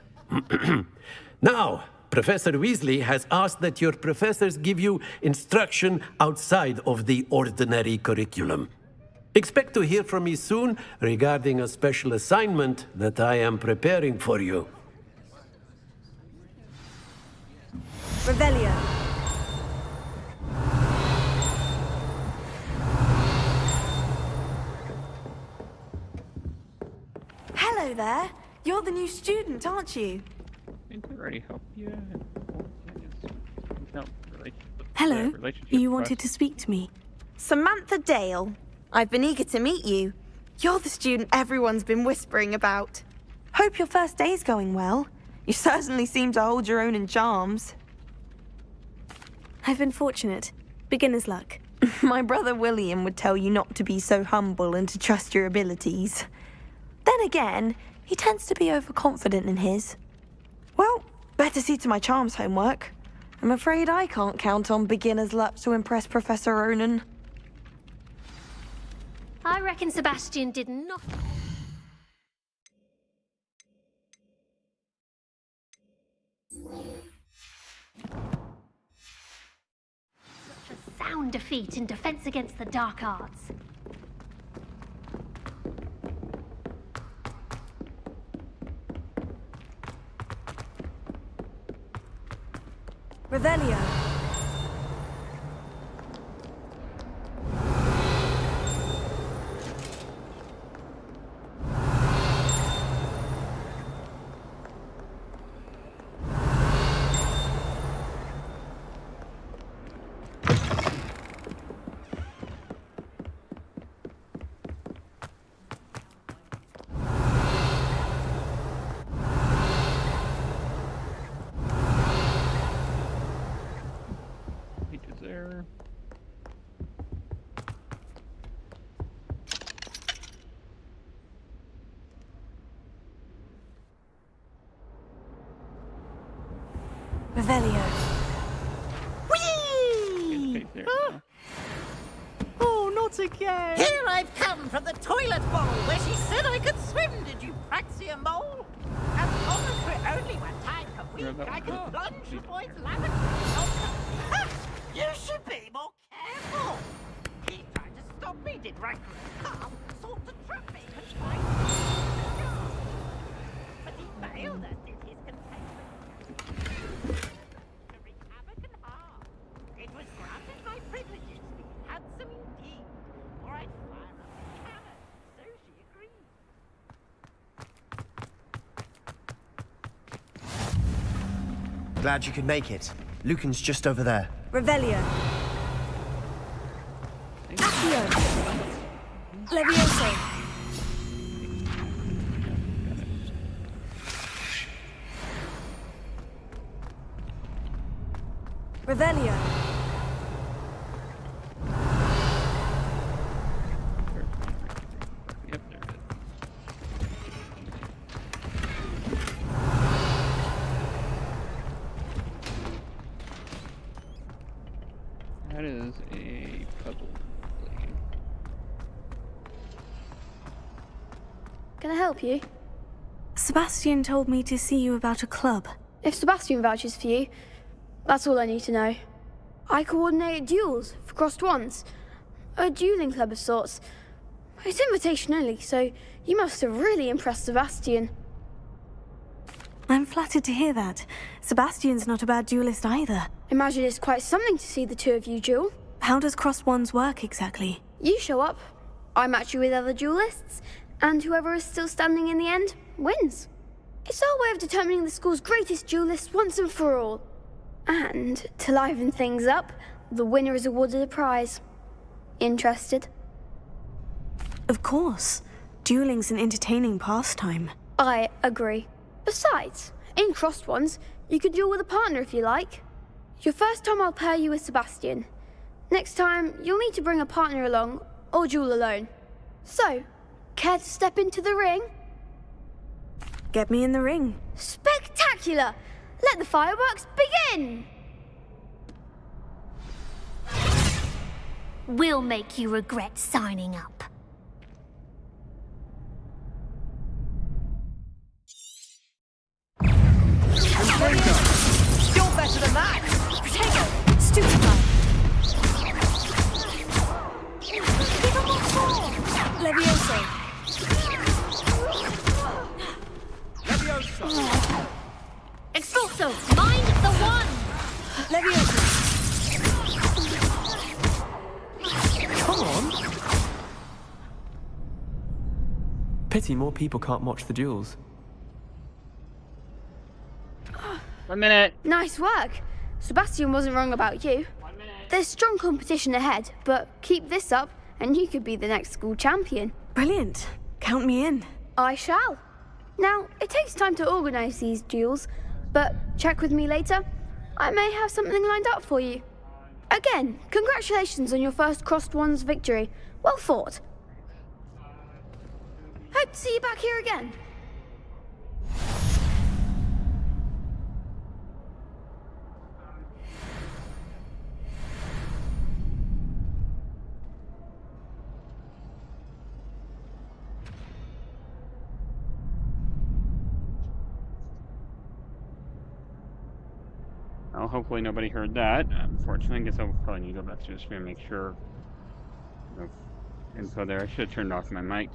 Now, Professor Weasley has asked that your professors give you instruction outside of the ordinary curriculum. Expect to hear from me soon regarding a special assignment that I am preparing for you. Revelio. Hello there. You're the new student, aren't you? I think I already helped you. Hello. You wanted to speak to me. Samantha Dale. I've been eager to meet you. You're the student everyone's been whispering about. Hope your first day's going well. You certainly seem to hold your own in charms. I've been fortunate. Beginner's luck. My brother William would tell you not to be so humble and to trust your abilities. Then again, he tends to be overconfident in his. Well, better see to my charms homework. I'm afraid I can't count on beginner's luck to impress Professor Ronan. I reckon Sebastian did not. Such a sound defeat in defense against the dark arts. Revelio. There. Revelio. Whee! Oh, not again! Here I've come from the toilet bowl where she said I could swim, did you Praxia mole? As long as we're only one time per week, I can plunge the boy's lavatory. You should be more careful. He tried to stop me, did Rancorous Carl, sought to trap me and find me. But he failed us, did his containment. To wreak havoc and harm. It was granted my privileges, handsome indeed, or I'd fire up the cannon. So she agreed. Glad you could make it. Lucan's just over there. Revelio. Accio. Levioso. Revelio. Yep, there it is. That is a puzzle. Can I help you? Sebastian told me to see you about a club. If Sebastian vouches for you, that's all I need to know. I coordinate duels for crossed wands. A dueling club of sorts. It's invitation only, so you must have really impressed Sebastian. I'm flattered to hear that. Sebastian's not a bad duelist either. Imagine it's quite something to see the two of you duel. How does crossed wands work exactly? You show up, I match you with other duelists, and whoever is still standing in the end wins. It's our way of determining the school's greatest duelist once and for all. And to liven things up, the winner is awarded a prize. Interested? Of course. Dueling's an entertaining pastime. I agree. Besides, in crossed ones, you could duel with a partner if you like. Your first time I'll pair you with Sebastian. Next time, you'll need to bring a partner along, or duel alone. So, care to step into the ring? Get me in the ring. Spectacular! Let the fireworks begin! We'll make you regret signing up. that! Protego! Stupefy! Even more force! Levioso! Levioso! Expulso! Mind the one! Levioso! Come on! Pity more people can't watch the duels. 1 minute. Nice work. Sebastian wasn't wrong about you. There's strong competition ahead, but keep this up and you could be the next school champion. Brilliant. Count me in. I shall. Now, it takes time to organise these duels, but check with me later. I may have something lined up for you. Again, congratulations on your first Crossed Ones victory. Well fought. Hope to see you back here again. Well, hopefully nobody heard that. Unfortunately, I guess I'll probably need to go back to the screen and make sure. No info there. I should have turned off my mic.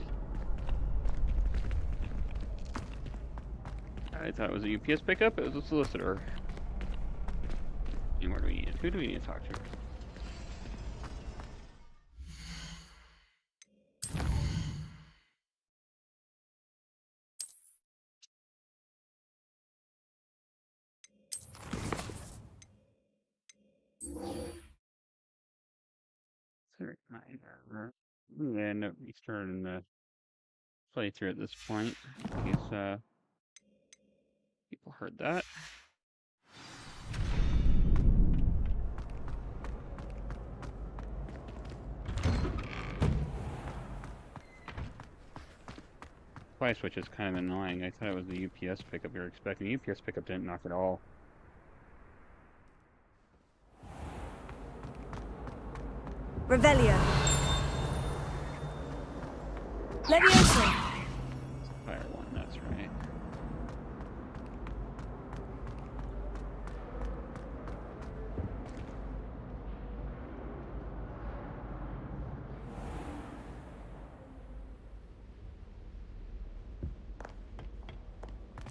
I thought it was a UPS pickup. It was a solicitor. And where do we need? Who do we need to talk to? Reminder. I'm gonna end up restarting the playthrough at this point. In case people heard that. Fly switch is kind of annoying. I thought it was the UPS pickup you were expecting. The UPS pickup didn't knock at all. Revelio. Levioso. Fire one, that's right.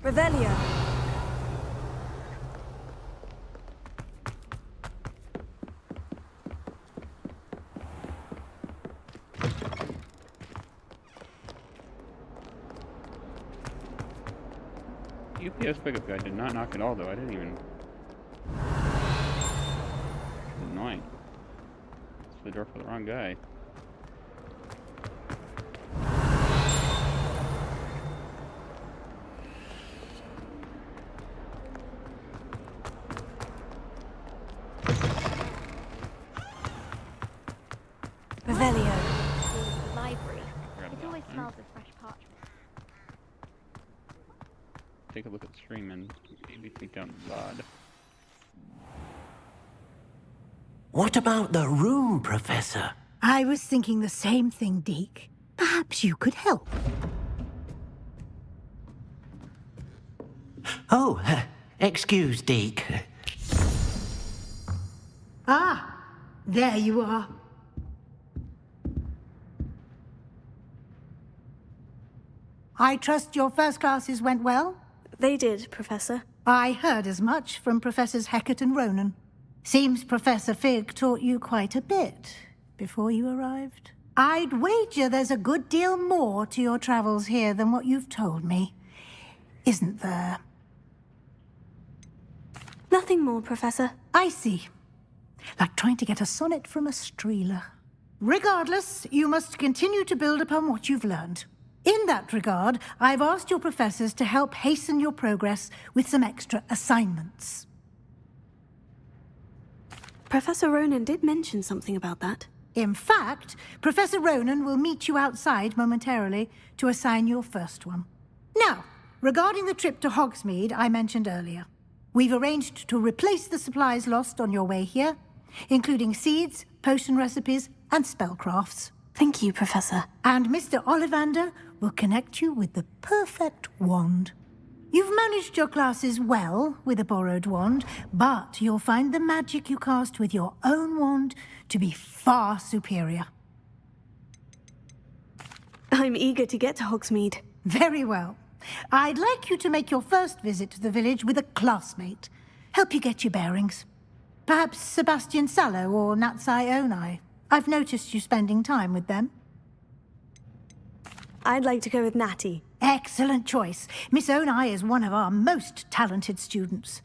Revelio. UPS pickup guy did not knock at all, though. I didn't even. It's annoying. It's the door for the wrong guy. Revelio. Library. Grab It that always one. smells of fresh parchment. Take a look at the stream and maybe take down the VOD. What about the room, Professor? I was thinking the same thing, Deke. Perhaps you could help. Oh, excuse, Deke. Ah, there you are. I trust your first classes went well? They did, Professor. I heard as much from Professors Hecat and Ronan. Seems Professor Fig taught you quite a bit before you arrived. I'd wager there's a good deal more to your travels here than what you've told me. Isn't there? Nothing more, Professor. I see. Like trying to get a sonnet from a streeler. Regardless, you must continue to build upon what you've learned. In that regard, I've asked your professors to help hasten your progress with some extra assignments. Professor Ronan did mention something about that. In fact, Professor Ronan will meet you outside momentarily to assign your first one. Now, regarding the trip to Hogsmeade I mentioned earlier, we've arranged to replace the supplies lost on your way here, including seeds, potion recipes, and spellcrafts. Thank you, Professor. And Mr. Ollivander will connect you with the perfect wand. You've managed your classes well with a borrowed wand, but you'll find the magic you cast with your own wand to be far superior. I'm eager to get to Hogsmeade. Very well. I'd like you to make your first visit to the village with a classmate. Help you get your bearings. Perhaps Sebastian Sallow or Natsai Onai. I've noticed you spending time with them. I'd like to go with Natty. Excellent choice. Miss Onai is one of our most talented students.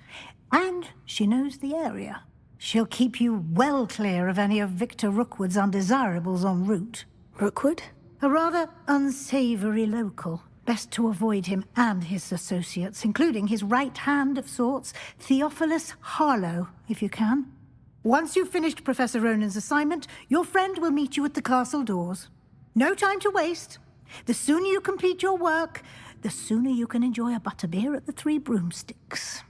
And she knows the area. She'll keep you well clear of any of Victor Rookwood's undesirables en route. Rookwood? A rather unsavory local. Best to avoid him and his associates, including his right hand of sorts, Theophilus Harlow, if you can. Once you've finished Professor Ronan's assignment, your friend will meet you at the castle doors. No time to waste. The sooner you complete your work, the sooner you can enjoy a butterbeer at the Three Broomsticks.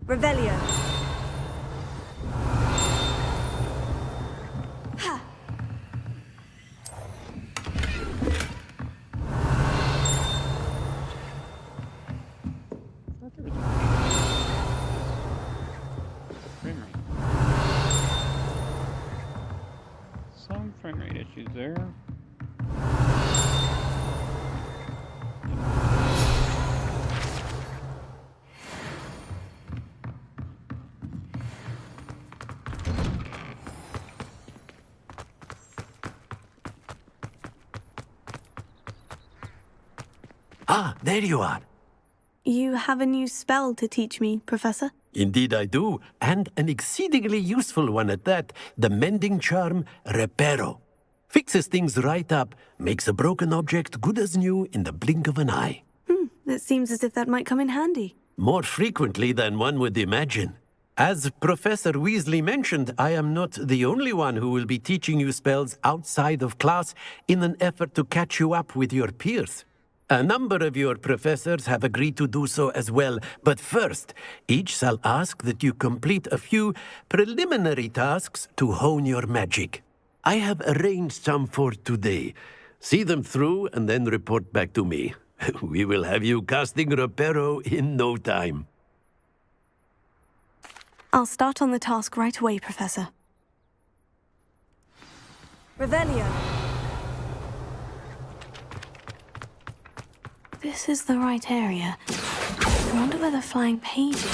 Revelio. Ha! Some frame rate issues there. Ah, there you are. You have a new spell to teach me, Professor? Indeed I do, and an exceedingly useful one at that, the mending charm Reparo. Fixes things right up, makes a broken object good as new in the blink of an eye. It seems as if that might come in handy. More frequently than one would imagine. As Professor Weasley mentioned, I am not the only one who will be teaching you spells outside of class in an effort to catch you up with your peers. A number of your professors have agreed to do so as well, but first, each shall ask that you complete a few preliminary tasks to hone your magic. I have arranged some for today. See them through and then report back to me. We will have you casting Reparo in no time. I'll start on the task right away, Professor. Revelio. This is the right area. I wonder where the flying page is.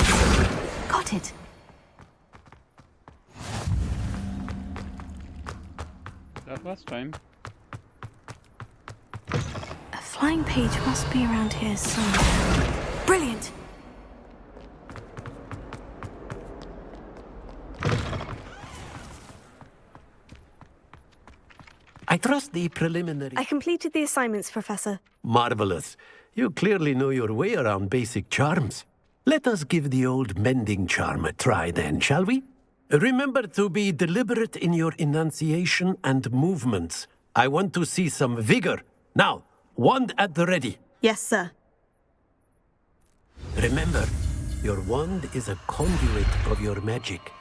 Got it. That last time. A flying page must be around here somewhere. Brilliant! I trust the preliminary... I completed the assignments, Professor. Marvelous. You clearly know your way around basic charms. Let us give the old mending charm a try then, shall we? Remember to be deliberate in your enunciation and movements. I want to see some vigor. Now, wand at the ready. Yes, sir. Remember, your wand is a conduit of your magic.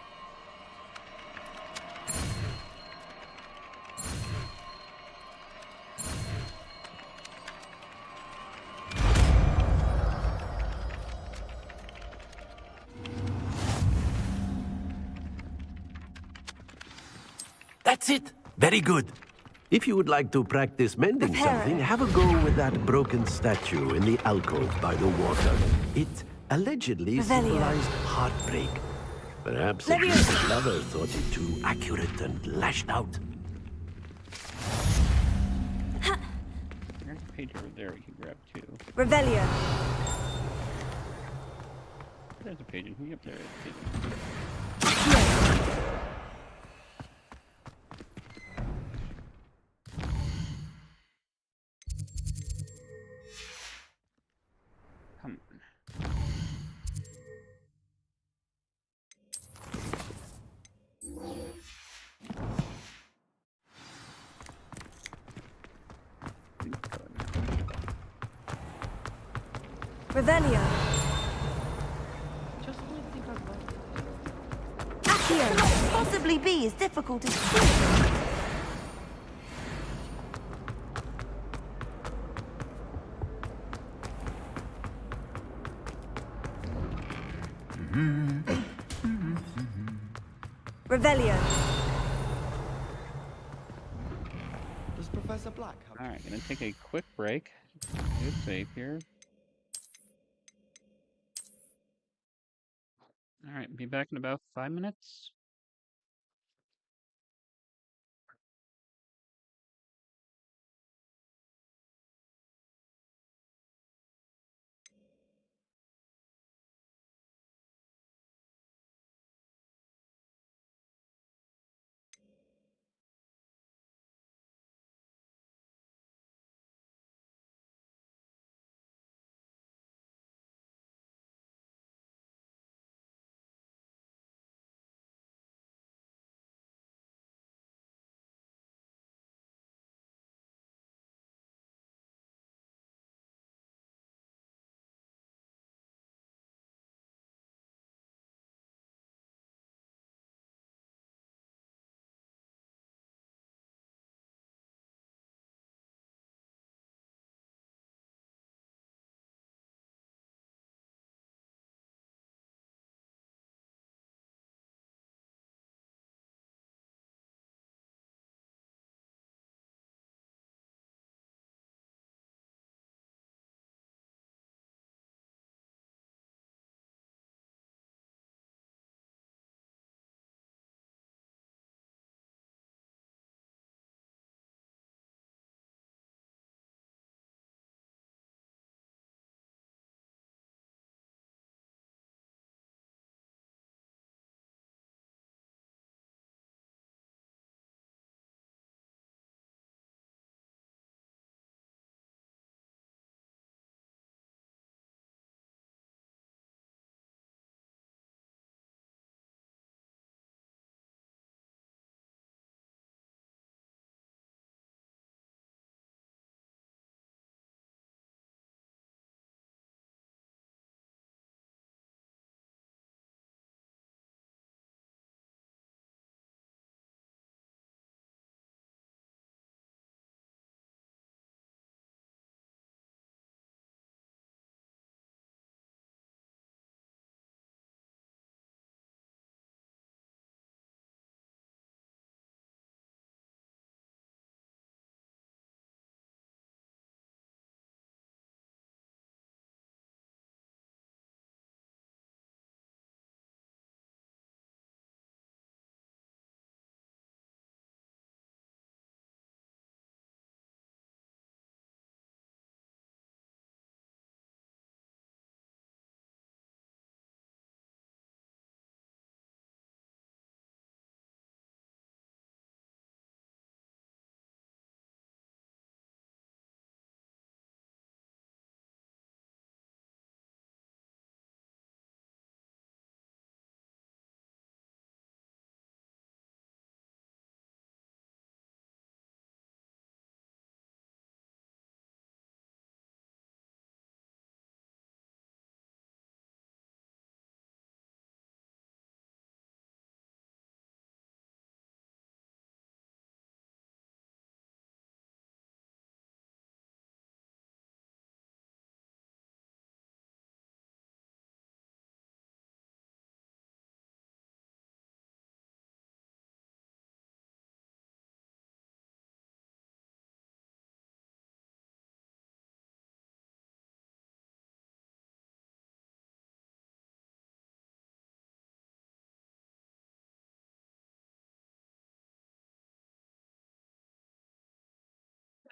That's it. Very good. If you would like to practice mending something, have a go with that broken statue in the alcove by the water. It allegedly symbolized heartbreak. Perhaps a recent lover thought it too accurate and lashed out. There's a page over there we can grab too. Revelio. There's a page in here. Yep, there is. Come on. Revelio. Accio. Possibly be as difficult as... Revelio. Does Professor Black have... All right, gonna take a quick break. Good save here. All right, be back in about 5 minutes.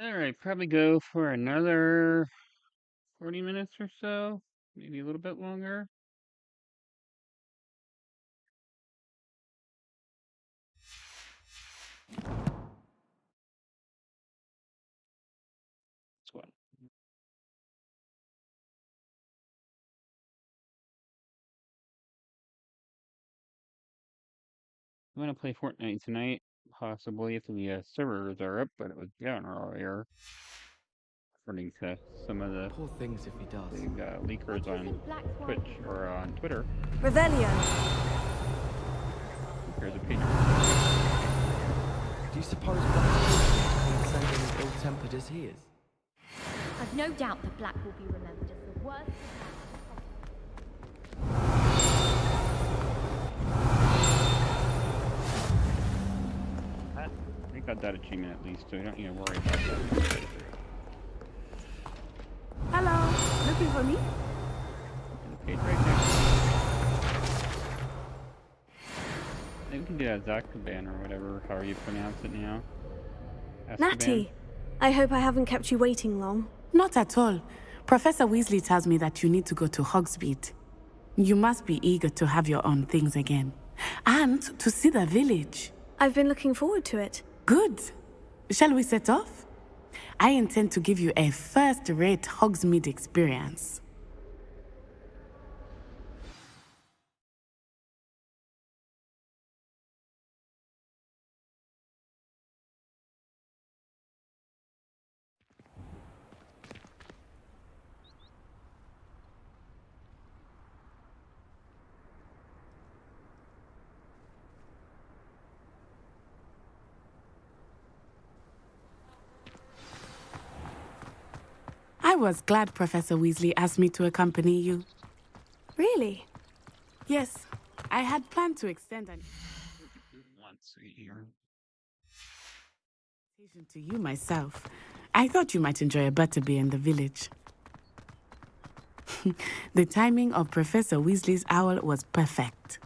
All right, probably go for another 40 minutes or so, maybe a little bit longer. That's what. I'm gonna play Fortnite tonight, possibly if the servers are up, but it was down earlier, according to some of the Poor things if he does. big leakers on Twitch or on Twitter. Revelio. There's a page. Do you suppose Black's insane and as ill-tempered as he is? I've no doubt that Black will be remembered as the worst. I got that achievement at least, so we don't need to worry about that. Hello, looking for me? The page right next to me. I think we can do that Azkaban or whatever, however you pronounce it now. Azkaban. Natty, I hope I haven't kept you waiting long. Not at all. Professor Weasley tells me that you need to go to Hogsmeade. You must be eager to have your own things again. And to see the village. I've been looking forward to it. Good. Shall we set off? I intend to give you a first-rate Hogsmeade experience. I was glad Professor Weasley asked me to accompany you. Really? Yes, I had planned to extend an invitation to you myself. I thought you might enjoy a butterbeer in the village. The timing of Professor Weasley's owl was perfect.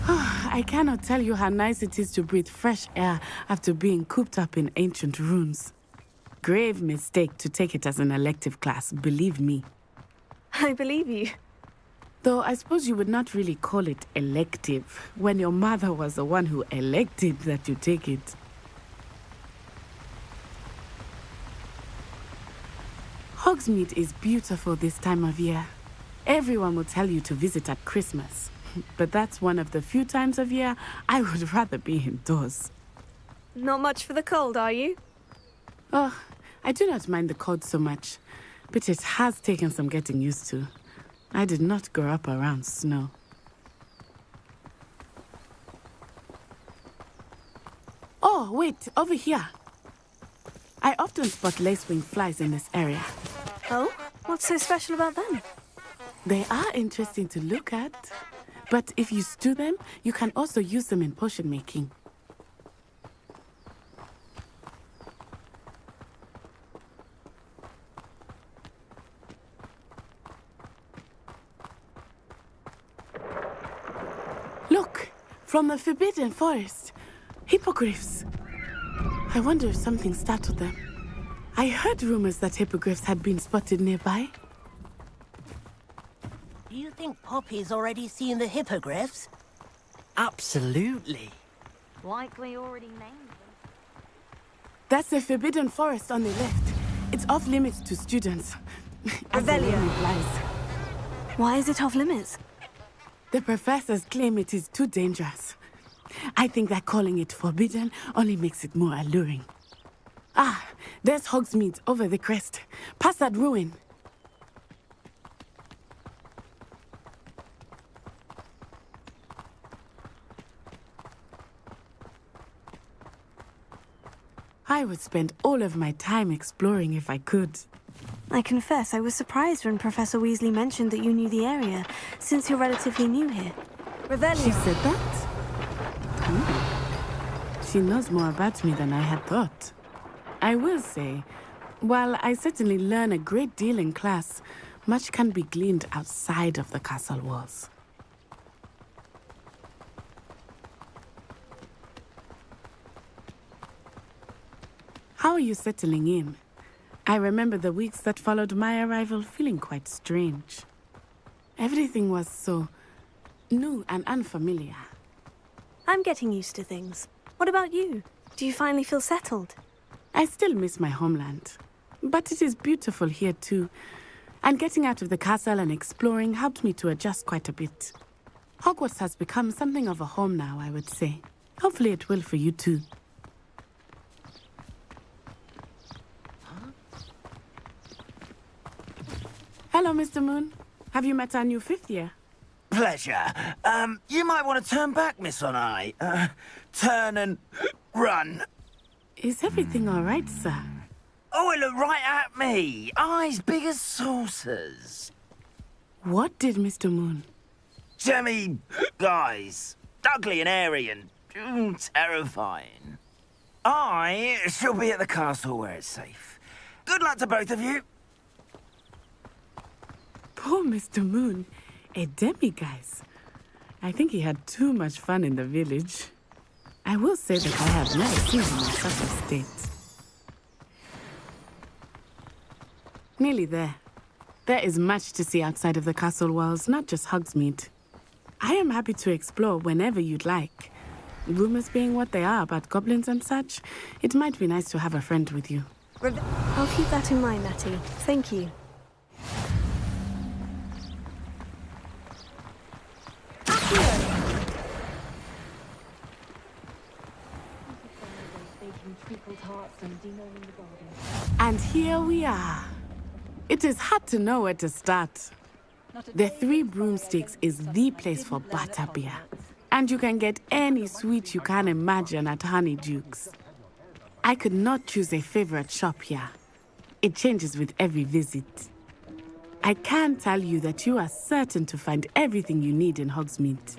I cannot tell you how nice it is to breathe fresh air after being cooped up in ancient ruins. Grave mistake to take it as an elective class, believe me. I believe you. Though I suppose you would not really call it elective when your mother was the one who elected that you take it. Hogsmeade is beautiful this time of year. Everyone will tell you to visit at Christmas, but that's one of the few times of year I would rather be indoors. Not much for the cold, are you? Oh, I do not mind the cold so much, but it has taken some getting used to. I did not grow up around snow. Oh, wait, over here. I often spot lacewing flies in this area. Oh? What's so special about them? They are interesting to look at, but if you stew them, you can also use them in potion making. Look, from the Forbidden Forest. Hippogriffs. I wonder if something startled them. I heard rumors that hippogriffs had been spotted nearby. Do you think Poppy's already seen the hippogriffs? Absolutely. Likely already named them. That's the Forbidden Forest on the left. It's off limits to students. As the name implies. Why is it off limits? The professors claim it is too dangerous. I think that calling it forbidden only makes it more alluring. Ah, there's Hogsmeade over the crest. Past that ruin. I would spend all of my time exploring if I could. I confess I was surprised when Professor Weasley mentioned that you knew the area, since you're relatively new here. Revelio. She said that? She knows more about me than I had thought. I will say, while I certainly learn a great deal in class, much can be gleaned outside of the castle walls. How are you settling in? I remember the weeks that followed my arrival feeling quite strange. Everything was so new and unfamiliar. I'm getting used to things. What about you? Do you finally feel settled? I still miss my homeland. But it is beautiful here too. And getting out of the castle and exploring helped me to adjust quite a bit. Hogwarts has become something of a home now, I would say. Hopefully it will for you too. Hello, Mr. Moon. Have you met our new fifth year? Pleasure. You might want to turn back, Miss On-Eye. Turn and run. Is everything all right, sir? Oh, it looked right at me. Eyes big as saucers. What did Mr. Moon? Jemmy guys. Ugly and airy and Terrifying. I shall be at the castle where it's safe. Good luck to both of you. Poor Mr. Moon. A demiguise. I think he had too much fun in the village. I will say that I have never seen him in such a state. Nearly there. There is much to see outside of the castle walls, not just Hogsmeade. I am happy to explore whenever you'd like. Rumors being what they are about goblins and such, it might be nice to have a friend with you. I'll keep that in mind, Natty. Thank you. And here we are. It is hard to know where to start. The Three Broomsticks is the place for butterbeer. And you can get any sweet you can imagine at Honeydukes. I could not choose a favorite shop here. It changes with every visit. I can tell you that you are certain to find everything you need in Hogsmeade.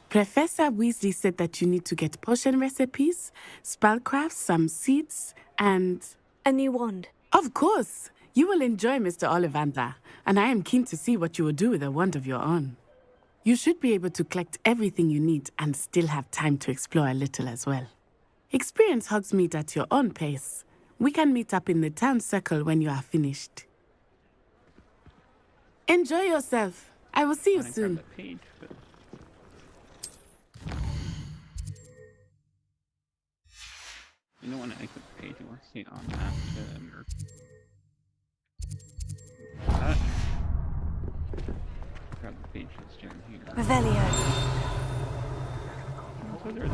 Professor Weasley said that you need to get potion recipes, spellcrafts, some seeds, and... a new wand. Of course! You will enjoy Mr. Ollivander, and I am keen to see what you will do with a wand of your own. You should be able to collect everything you need and still have time to explore a little as well. Experience Hogsmeade at your own pace. We can meet up in the town circle when you are finished. Enjoy yourself. I will see you soon. You don't want to exit the page, you want to see it on that. Grab the page that's down here. Revelio. So there's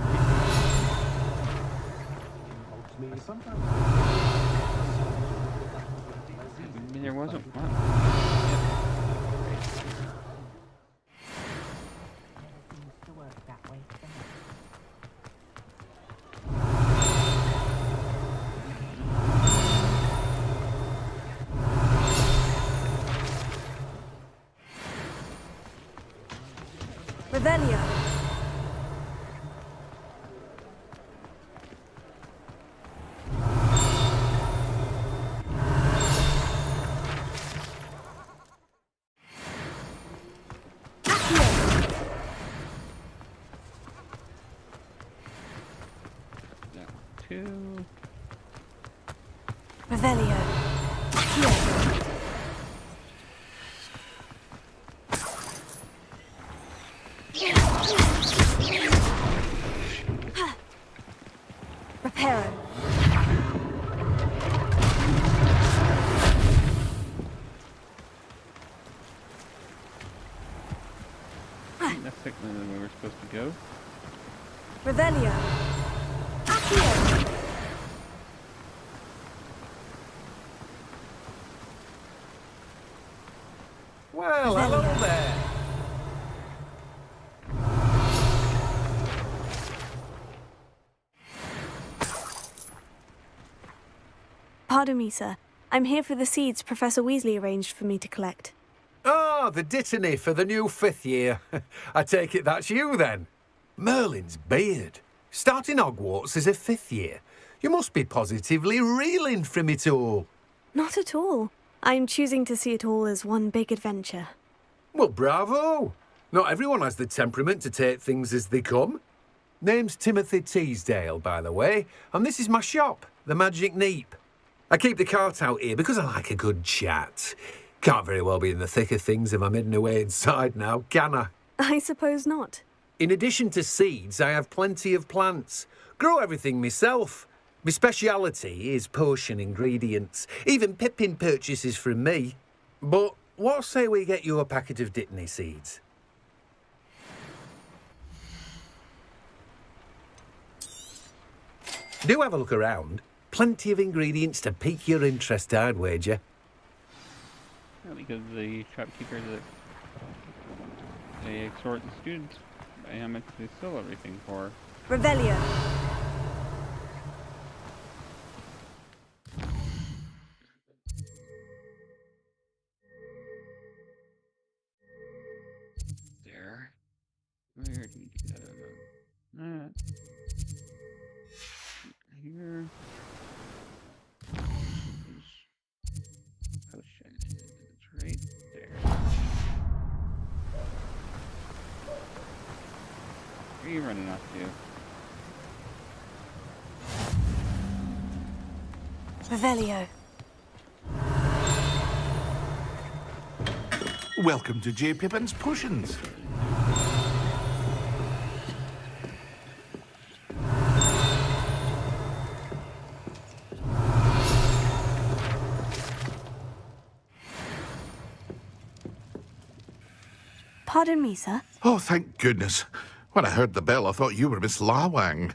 there wasn't one. Revelio. Two. Revelio. Reparo. That's quicker than we were supposed to go. Revelio. Accio. Well, hello there. Pardon me, sir. I'm here for the seeds Professor Weasley arranged for me to collect. Oh, the dittany for the new 5th year. I take it that's you, then. Merlin's beard. Starting Hogwarts as a 5th year. You must be positively reeling from it all. Not at all. I'm choosing to see it all as one big adventure. Well, bravo. Not everyone has the temperament to take things as they come. Name's Timothy Teasdale, by the way, and this is my shop, the Magic Neep. I keep the cart out here because I like a good chat. Can't very well be in the thick of things if I'm hidden away inside now, can I? I suppose not. In addition to seeds, I have plenty of plants. Grow everything myself. My speciality is potion ingredients. Even Pippin purchases from me. But what say we get you a packet of Dittany seeds? Do have a look around. Plenty of ingredients to pique your interest, I'd wager. Yeah, because the shopkeepers they extort the students by how much they sell everything for. Revelio. There. that. Here. Potion is right there. Where are you running off to? Revelio. Welcome to J. Pippin's Potions. Pardon me, sir. Oh, thank goodness. When I heard the bell, I thought you were Miss Lawang.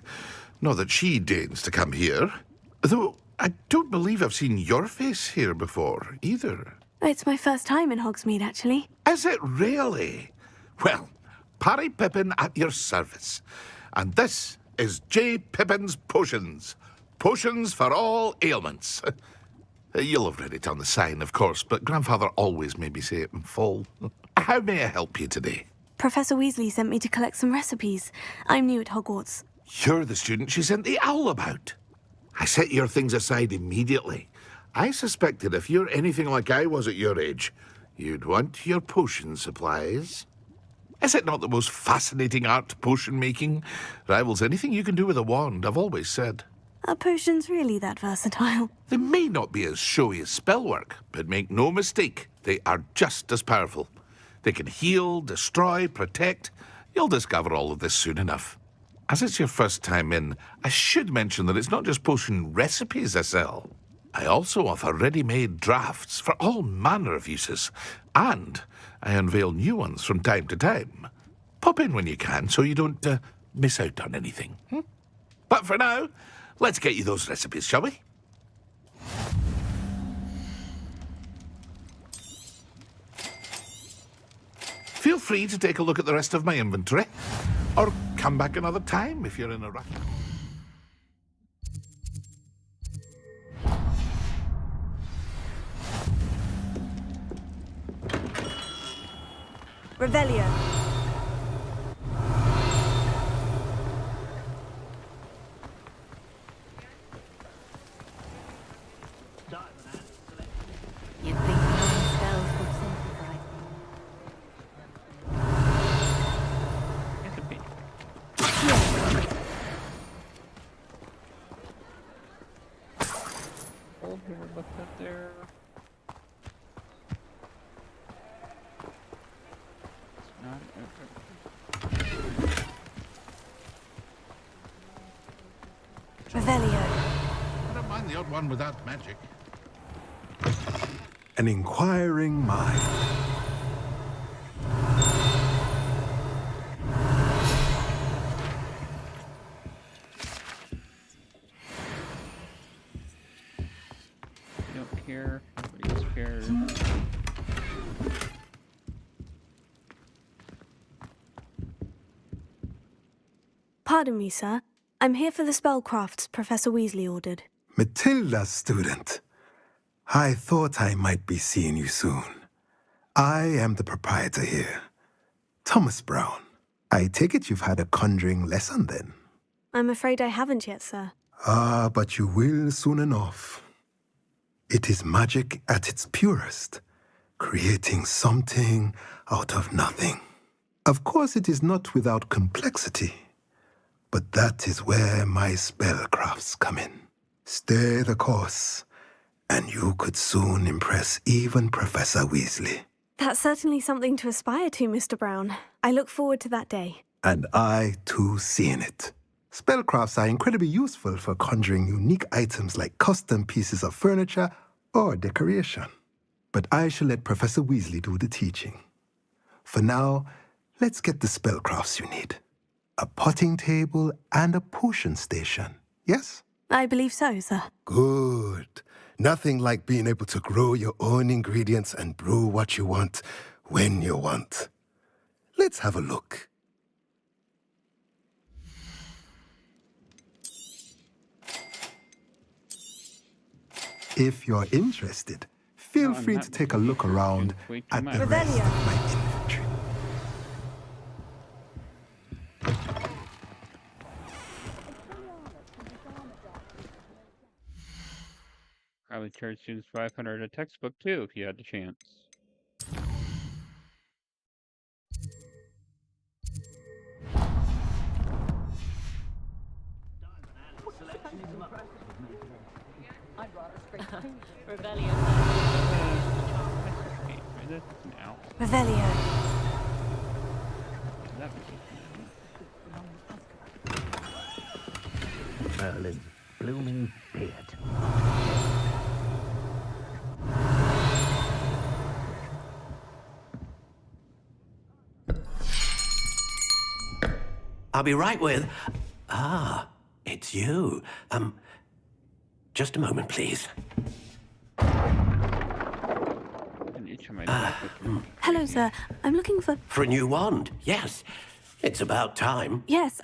Not that she deigns to come here. Though I don't believe I've seen your face here before, either. It's my first time in Hogsmeade, actually. Is it really? Well, Parry Pippin at your service. And this is J. Pippin's Potions. Potions for all ailments. You'll have read it on the sign, of course, but Grandfather always made me say it in full. How may I help you today? Professor Weasley sent me to collect some recipes. I'm new at Hogwarts. You're the student she sent the owl about. I set your things aside immediately. I suspected if you're anything like I was at your age, you'd want your potion supplies. Is it not the most fascinating art, potion making? Rivals anything you can do with a wand, I've always said. Are potions really that versatile? They may not be as showy as spellwork, but make no mistake, they are just as powerful. They can heal, destroy, protect. You'll discover all of this soon enough. As it's your first time in, I should mention that it's not just potion recipes I sell. I also offer ready-made drafts for all manner of uses, and I unveil new ones from time to time. Pop in when you can so you don't miss out on anything. But for now, let's get you those recipes, shall we? Feel free to take a look at the rest of my inventory, or come back another time if you're in a rush. Revelio. You'd think knowing spells would simplify Hold here, look up there. It's not Revelio. I don't mind the odd one without magic. An inquiring mind. Don't care. Nobody's care. Pardon me, sir. I'm here for the spellcrafts Professor Weasley ordered. Matilda's student. I thought I might be seeing you soon. I am the proprietor here, Thomas Brown. I take it you've had a conjuring lesson then? I'm afraid I haven't yet, sir. Ah, but you will soon enough. It is magic at its purest, creating something out of nothing. Of course, it is not without complexity, but that is where my spellcrafts come in. Stay the course, and you could soon impress even Professor Weasley. That's certainly something to aspire to, Mr. Brown. I look forward to that day. And I, too, seeing it. Spellcrafts are incredibly useful for conjuring unique items like custom pieces of furniture or decoration. But I shall let Professor Weasley do the teaching. For now, let's get the spellcrafts you need. A potting table and a potion station, yes? I believe so, sir. Good. Nothing like being able to grow your own ingredients and brew what you want when you want. Let's have a look. If you're interested, feel free to take a look around at the rest of my inventory. I would charge students 500 a textbook too if you had the chance. Revelio. Merlin's blooming beard. I'll be right with... Ah, it's you. Just a moment, please. Hello, sir. I'm looking for... For a new wand, yes. It's about time. Yes,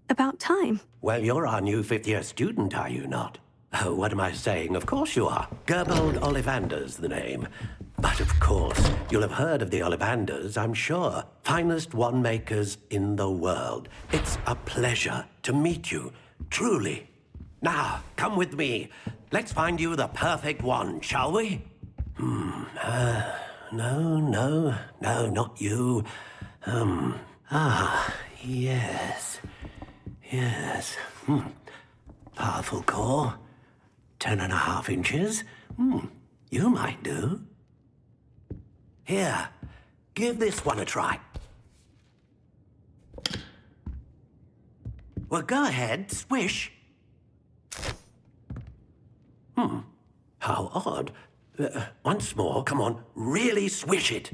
about time. Well, you're our new fifth-year student, are you not? Oh, what am I saying? Of course you are. Gerbold Ollivander's the name. But of course, you'll have heard of the Ollivanders, I'm sure. Finest wand makers in the world. It's a pleasure to meet you, truly. Now, come with me. Let's find you the perfect wand, shall we? No, not you. Yes. Yes. Powerful core. 10.5 inches. You might do. Here, give this one a try. Well, go ahead, swish. How odd. Once more, come on, really swish it.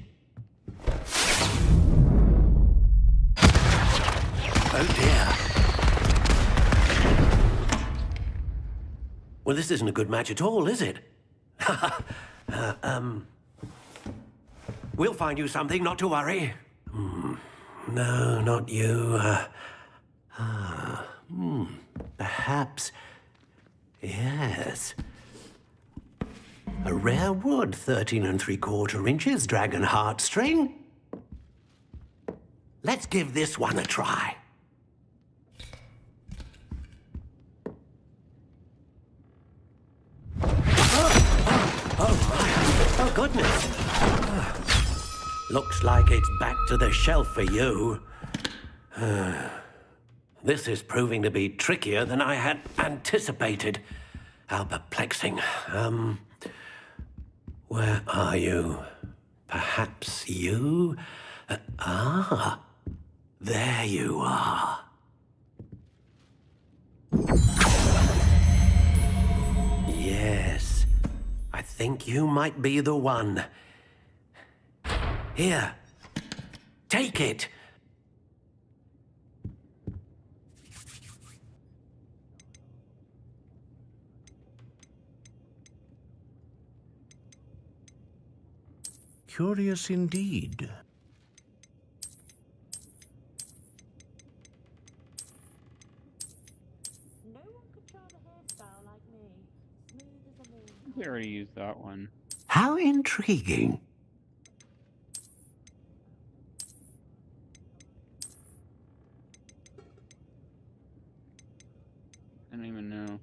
Oh dear. Well, this isn't a good match at all, is it? We'll find you something, not to worry. No, not you. Perhaps. Yes. A rare wood, 13 3/4 inches, dragon heartstring. Let's give this one a try. Oh, goodness. Looks like it's back to the shelf for you. This is proving to be trickier than I had anticipated. How perplexing. Where are you? Perhaps you? There you are. Yes, I think you might be the one. Here, take it. Curious indeed. We already used that one. How intriguing. I don't even know.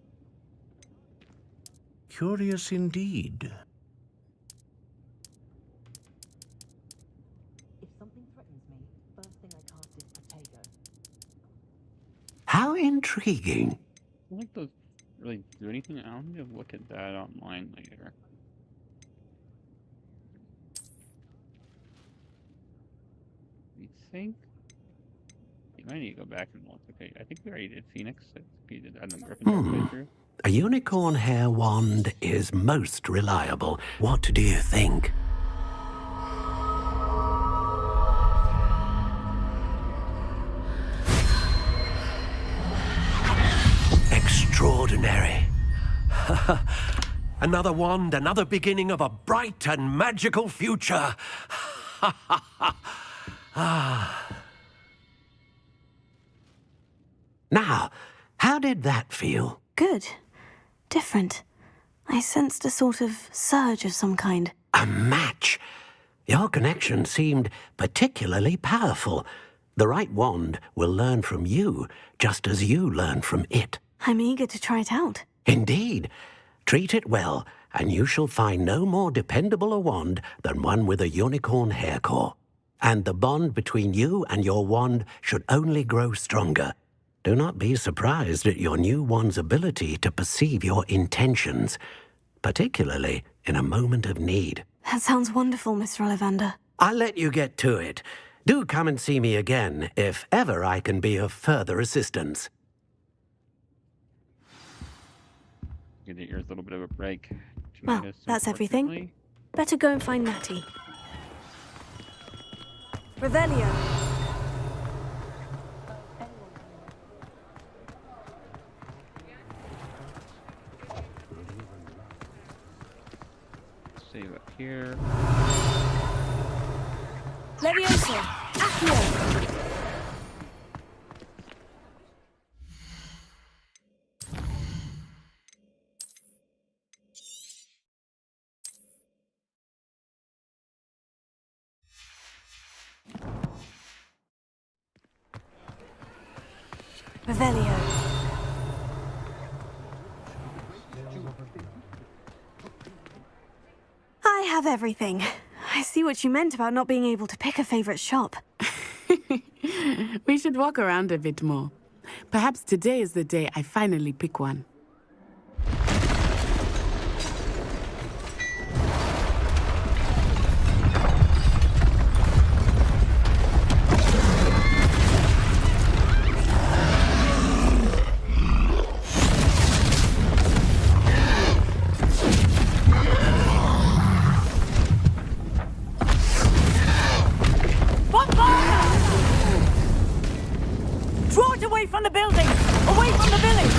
Curious indeed. If something threatens me, first thing I cast is potato. How intriguing. I don't think those really do anything. I'll need to look at that online later. You think? You might need to go back and look. Okay, I think we already did Phoenix. I think we did that in the Gryffindor playthrough. A unicorn hair wand is most reliable. What do you think? Extraordinary. Another wand, another beginning of a bright and magical future. Now, how did that feel? Good. Different. I sensed a sort of surge of some kind. A match. Your connection seemed particularly powerful. The right wand will learn from you, just as you learn from it. I'm eager to try it out. Indeed. Treat it well, and you shall find no more dependable a wand than one with a unicorn hair core. And the bond between you and your wand should only grow stronger. Do not be surprised at your new wand's ability to perceive your intentions, particularly in a moment of need. That sounds wonderful, Mr. Ollivander. I'll let you get to it. Do come and see me again if ever I can be of further assistance. Give the ears a little bit of a break. Well, that's everything. Unfortunately. Better go and find Natty. Revelio. Save up here. Levioso. Accio. Revelio. I have everything. I see what you meant about not being able to pick a favorite shop. We should walk around a bit more. Perhaps today is the day I finally pick one. Draw it away from the building! Away from the village!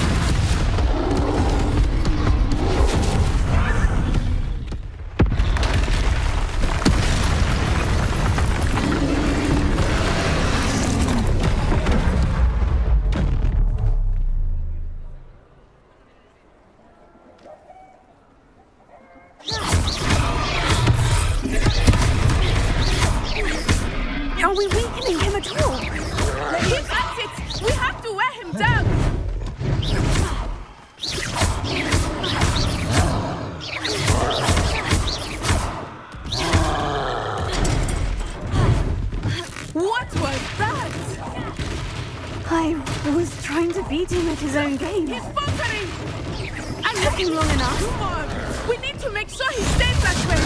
Are we weakening him at all? He's at it! We have to wear him down! What was that? I was trying to beat him at his own game. He's faltering! I'm looking long enough. Come on! We need to make sure he stays that way!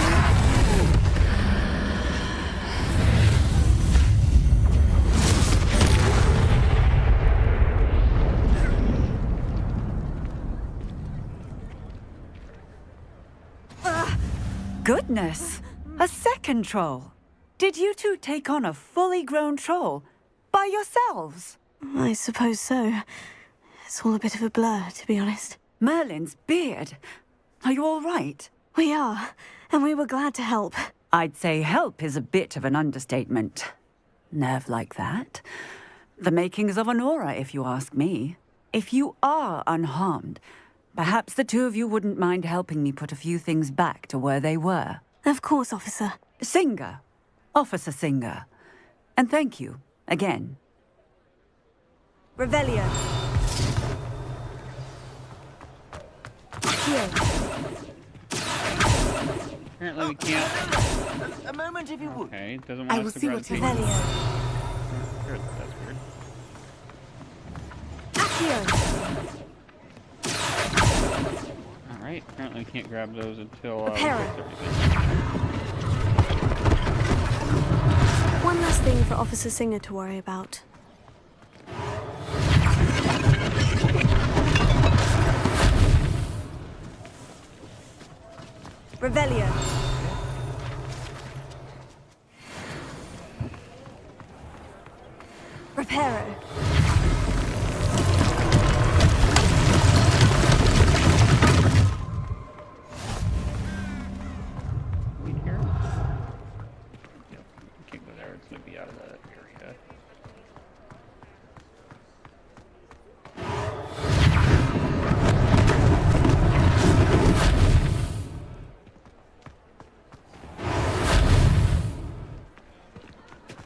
Goodness! A second troll! Did you two take on a fully grown troll? By yourselves? I suppose so. It's all a bit of a blur, to be honest. Merlin's beard. Are you all right? We are, and we were glad to help. I'd say help is a bit of an understatement. Nerve like that. The makings of an aura, if you ask me. If you are unharmed, perhaps the two of you wouldn't mind helping me put a few things back to where they were. Of course, officer. Singer. Officer Singer. And thank you, again. Revelio. Here. Apparently we can't. A moment if you would. Okay, it doesn't want I us will to see grab what he paper. wants. Sure, that's weird. Accio. Alright, apparently we can't grab those until we Reparo. fix everything. One last thing for Officer Singer to worry about. Revelio. Reparo. Wait here. Yep, we can't go there. It's gonna be out of that area.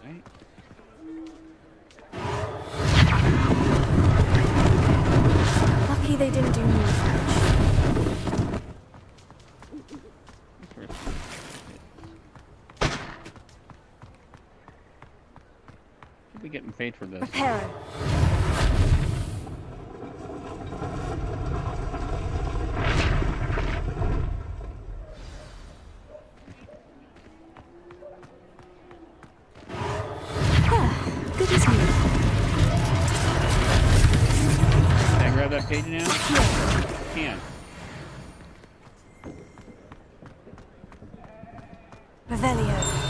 Right. Lucky they didn't do more damage. paid for this. Prepare. Good as new. Can I grab that page now? Yeah. Can. Revelio.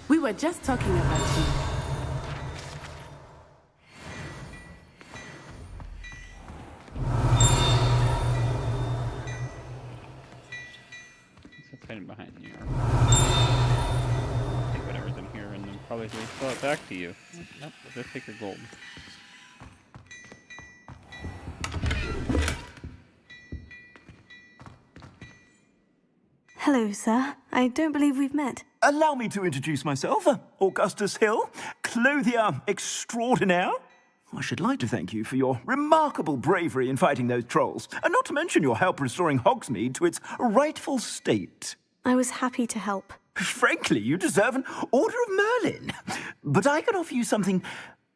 We were just talking about you. It's hidden behind you. Take whatever's in here and then probably sell it back to you. Nope, just take your gold. Hello, sir. I don't believe we've met. Allow me to introduce myself, Augustus Hill, clothier extraordinaire. I should like to thank you for your remarkable bravery in fighting those trolls, and not to mention your help restoring Hogsmeade to its rightful state. I was happy to help. Frankly, you deserve an Order of Merlin. But I can offer you something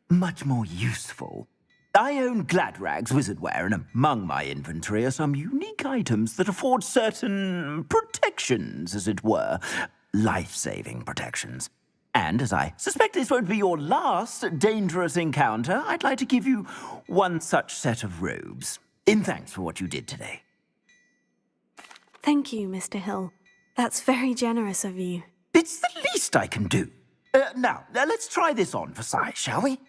much more useful. I own Gladrag's wizardware, and among my inventory are some unique items that afford certain protections, as it were. Life-saving protections. And as I suspect this won't be your last dangerous encounter, I'd like to give you one such set of robes, in thanks for what you did today. Thank you, Mr. Hill. That's very generous of you. It's the least I can do. Now, let's try this on for size, shall we?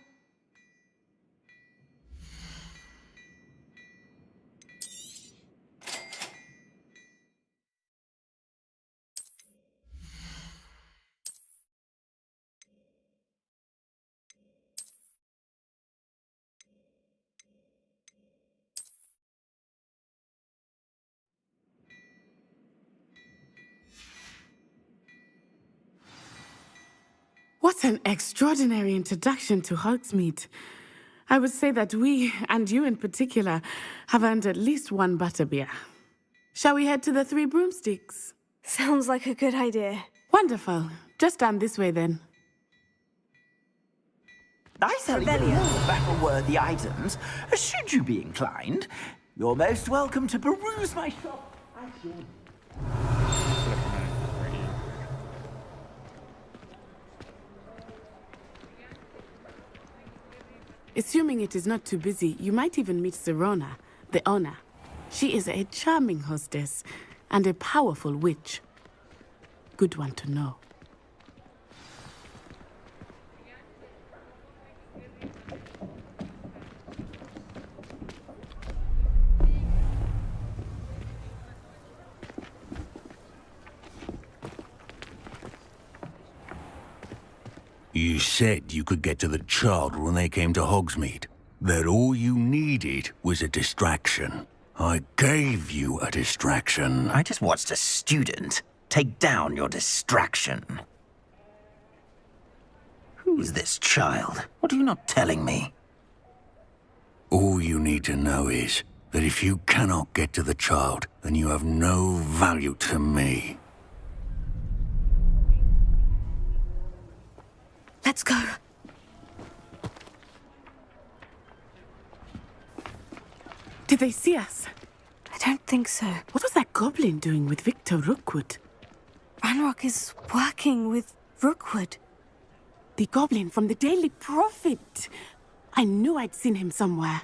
What an extraordinary introduction to Hogsmeade. I would say that we, and you in particular, have earned at least one butterbeer. Shall we head to the Three Broomsticks? Sounds like a good idea. Wonderful. Just down this way then. I sell even more battle-worthy items, should you be inclined. You're most welcome to peruse my shop at your... Assuming it is not too busy, you might even meet Serona, the owner. She is a charming hostess and a powerful witch. Good one to know. You said you could get to the child when they came to Hogsmeade. That all you needed was a distraction. I gave you a distraction. I just watched a student take down your distraction. Who is this child? What are you not telling me? All you need to know is that if you cannot get to the child, then you have no value to me. Let's go. Did they see us? I don't think so. What was that goblin doing with Victor Rookwood? Ranrock is working with Rookwood. The goblin from the Daily Prophet. I knew I'd seen him somewhere.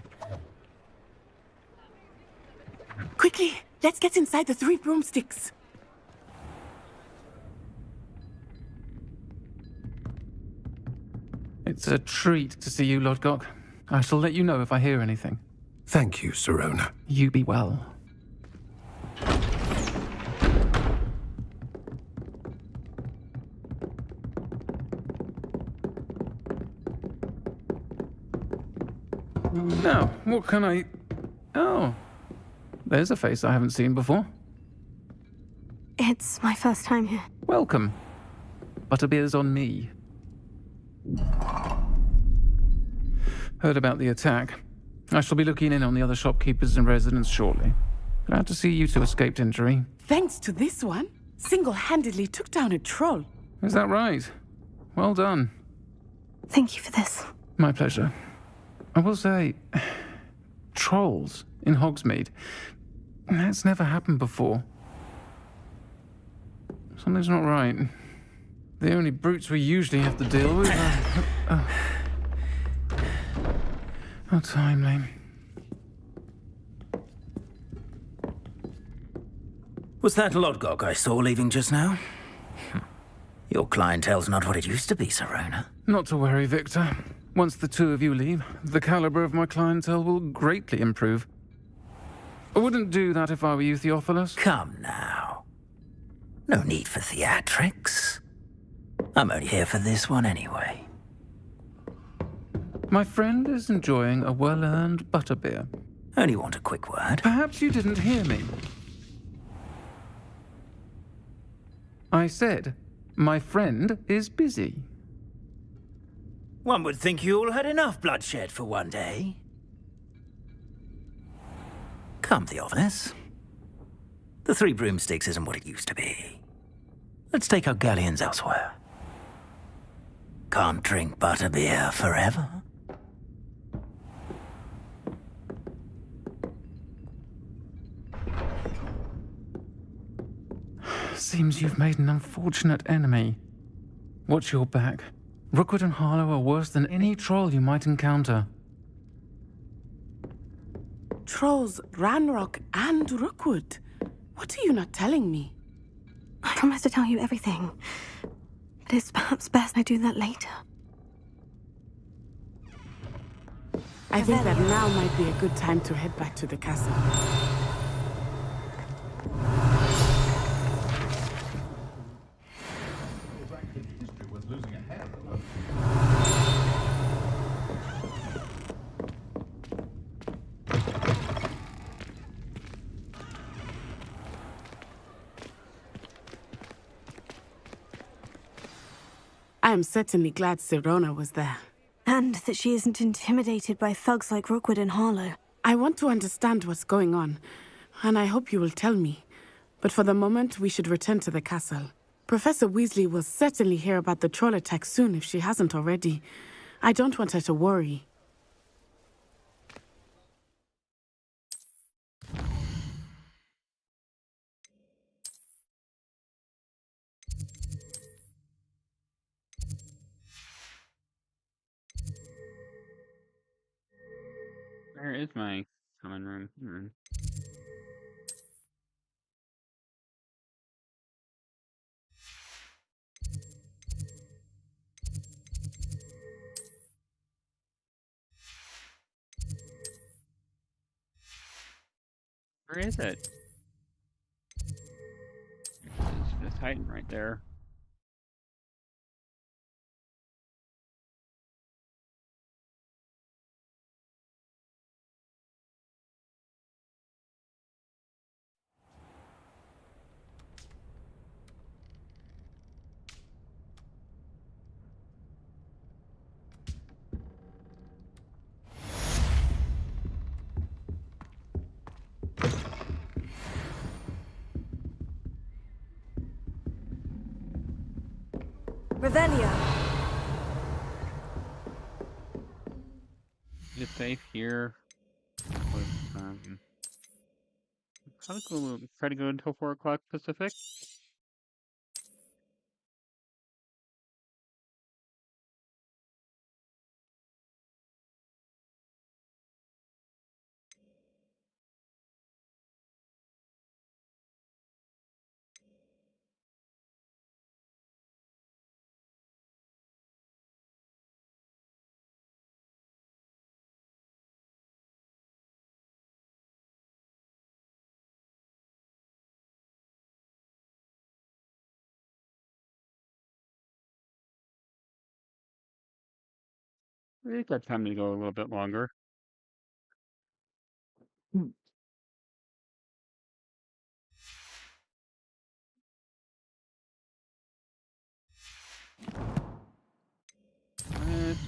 Quickly, let's get inside the Three Broomsticks. It's a treat to see you, Lodgok. I shall let you know if I hear anything. Thank you, Serona. You be well. Now, what can I... Oh, there's a face I haven't seen before. It's my first time here. Welcome. Butterbeer's on me. Heard about the attack. I shall be looking in on the other shopkeepers and residents shortly. Glad to see you two escaped injury. Thanks to this one, single-handedly took down a troll. Is that right? Well done. Thank you for this. My pleasure. I will say, trolls in Hogsmeade. That's never happened before. Something's not right. The only brutes we usually have to deal with are... How timely. Was that Lodgok I saw leaving just now? Your clientele's not what it used to be, Serona. Not to worry, Victor. Once the two of you leave, the caliber of my clientele will greatly improve. I wouldn't do that if I were you, Theophilus. Come now. No need for theatrics. I'm only here for this one anyway. My friend is enjoying a well-earned butterbeer. Only want a quick word. Perhaps you didn't hear me. I said, my friend is busy. One would think you all had enough bloodshed for one day. Come, Theophilus. The Three Broomsticks isn't what it used to be. Let's take our galleons elsewhere. Can't drink butterbeer forever. Seems you've made an unfortunate enemy. Watch your back. Rookwood and Harlow are worse than any troll you might encounter. Trolls, Ranrock, and Rookwood. What are you not telling me? I promise to tell you everything, but it's perhaps best I do that later. I think that now might be a good time to head back to the castle. I am certainly glad Serona was there. And that she isn't intimidated by thugs like Rookwood and Harlow. I want to understand what's going on, and I hope you will tell me. But for the moment, we should return to the castle. Professor Weasley will certainly hear about the troll attack soon if she hasn't already. I don't want her to worry. Where is my common room? Where is it? It's just hiding right there. Revelio. Is it safe here? I'll try to go until 4 o'clock Pacific. We've got time to go a little bit longer.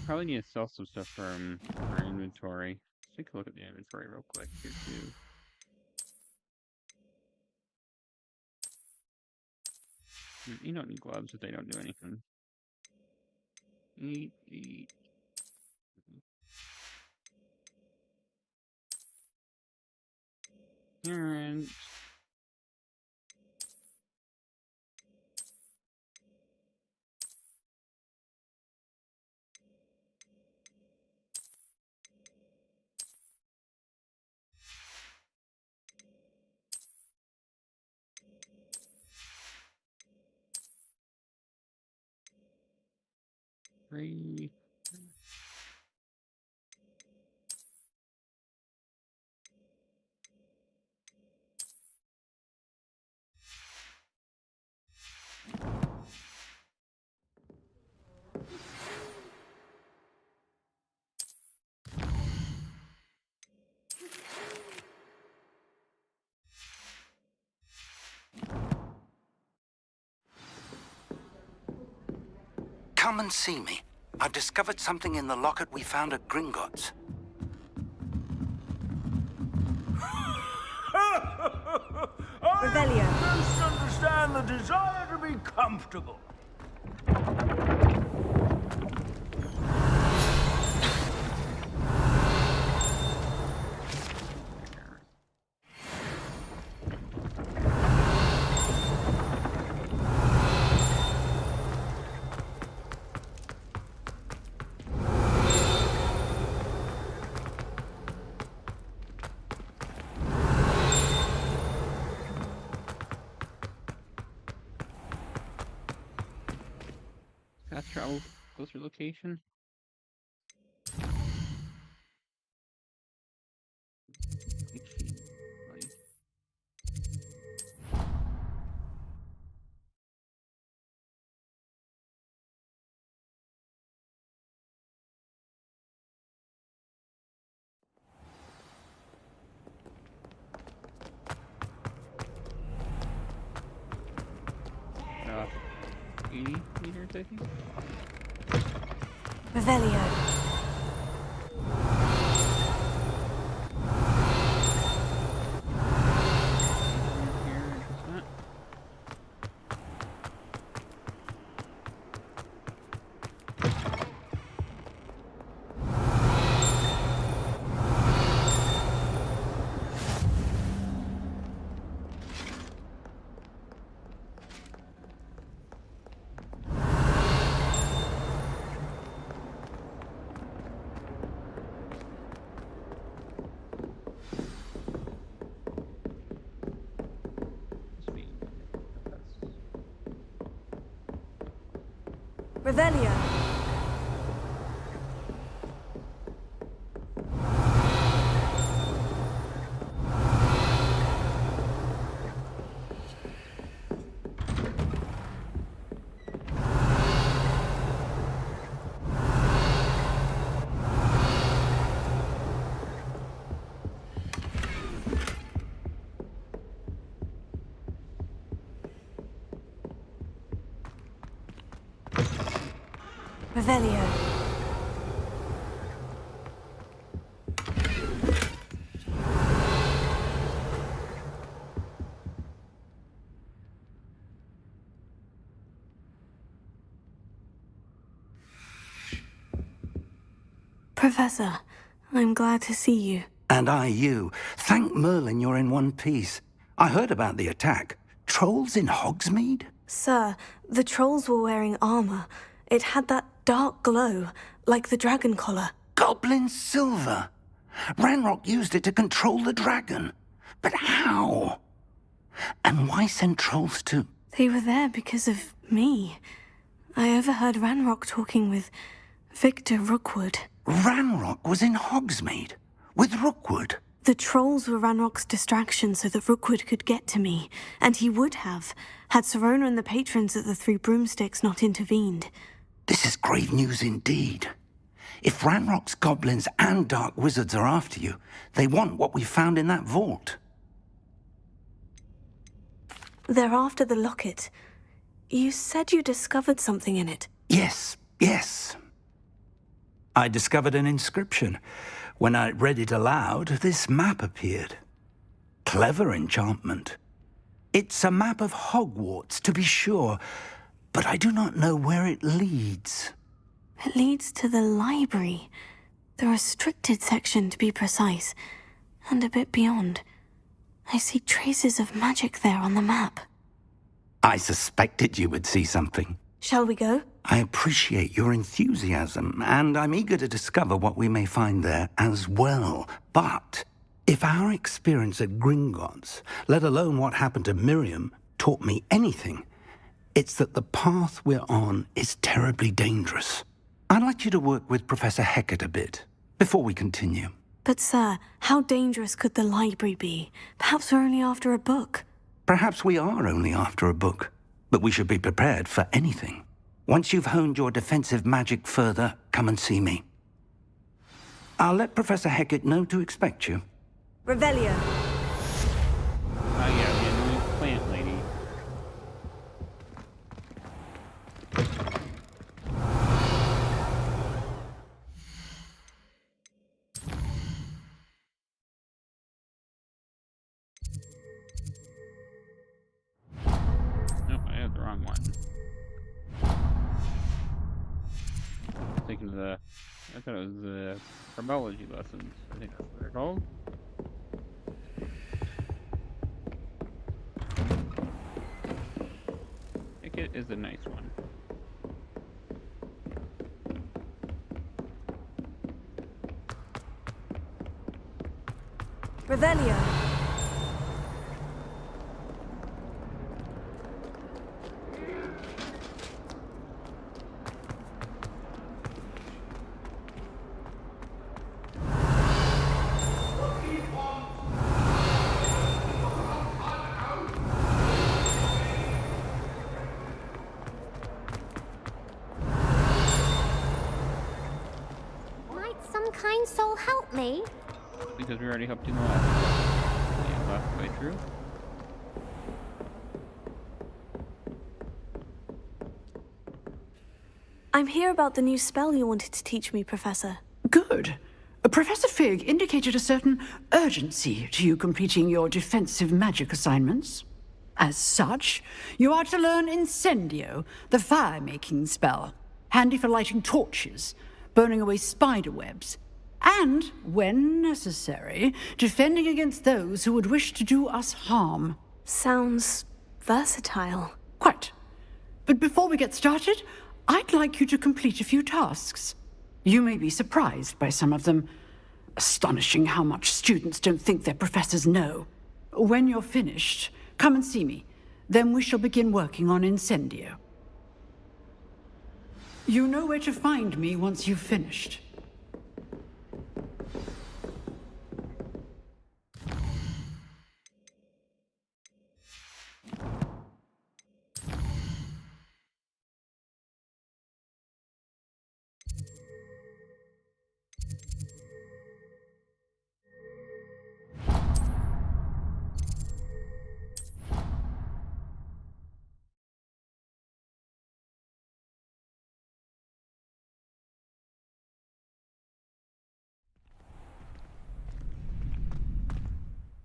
Probably need to sell some stuff from our inventory. Let's take a look at the inventory real quick here too. You don't need gloves if they don't do anything. Eat, eat. Parents. Three. Come and see me. I've discovered something in the locket we found at Gringotts. Revelio. I just understand the desire to be comfortable. Fast travel closer location. Uh, 80 meters, I think. Revelio. Revelio. Revelio. Professor, I'm glad to see you. And I you. Thank Merlin you're in one piece. I heard about the attack. Trolls in Hogsmeade? Sir, the trolls were wearing armor. It had that dark glow, like the dragon collar. Goblin silver. Ranrock used it to control the dragon. But how? And why send trolls to... They were there because of me. I overheard Ranrock talking with Victor Rookwood. Ranrock was in Hogsmeade? With Rookwood? The trolls were Ranrock's distraction so that Rookwood could get to me. And he would have, had Sirona and the patrons at the Three Broomsticks not intervened. This is grave news indeed. If Ranrock's goblins and dark wizards are after you, they want what we found in that vault. They're after the locket. You said you discovered something in it. Yes, yes. I discovered an inscription. When I read it aloud, this map appeared. Clever enchantment. It's a map of Hogwarts, to be sure, but I do not know where it leads. It leads to the library. The restricted section, to be precise. And a bit beyond. I see traces of magic there on the map. I suspected you would see something. Shall we go? I appreciate your enthusiasm, and I'm eager to discover what we may find there as well. But if our experience at Gringotts, let alone what happened to Miriam, taught me anything, it's that the path we're on is terribly dangerous. I'd like you to work with Professor Hecat a bit before we continue. But sir, how dangerous could the library be? Perhaps we're only after a book. Perhaps we are only after a book, but we should be prepared for anything. Once you've honed your defensive magic further, come and see me. I'll let Professor Hecat know to expect you. Revelio. Oh yeah, the annoying plant lady. Nope, I had the wrong one. Taking the, I thought it was the herbology lessons. I think that's what they're called. It is a nice one. Revelio. Might some kind soul help me? Because we already helped you in the last one. Yeah, last way through. I'm here about the new spell you wanted to teach me, Professor. Good. Professor Fig indicated a certain urgency to you completing your defensive magic assignments. As such, you are to learn Incendio, the fire-making spell, handy for lighting torches, burning away spider webs, and, when necessary, defending against those who would wish to do us harm. Sounds versatile. Quite. But before we get started, I'd like you to complete a few tasks. You may be surprised by some of them. Astonishing how much students don't think their professors know. When you're finished, come and see me. Then we shall begin working on Incendio. You know where to find me once you've finished.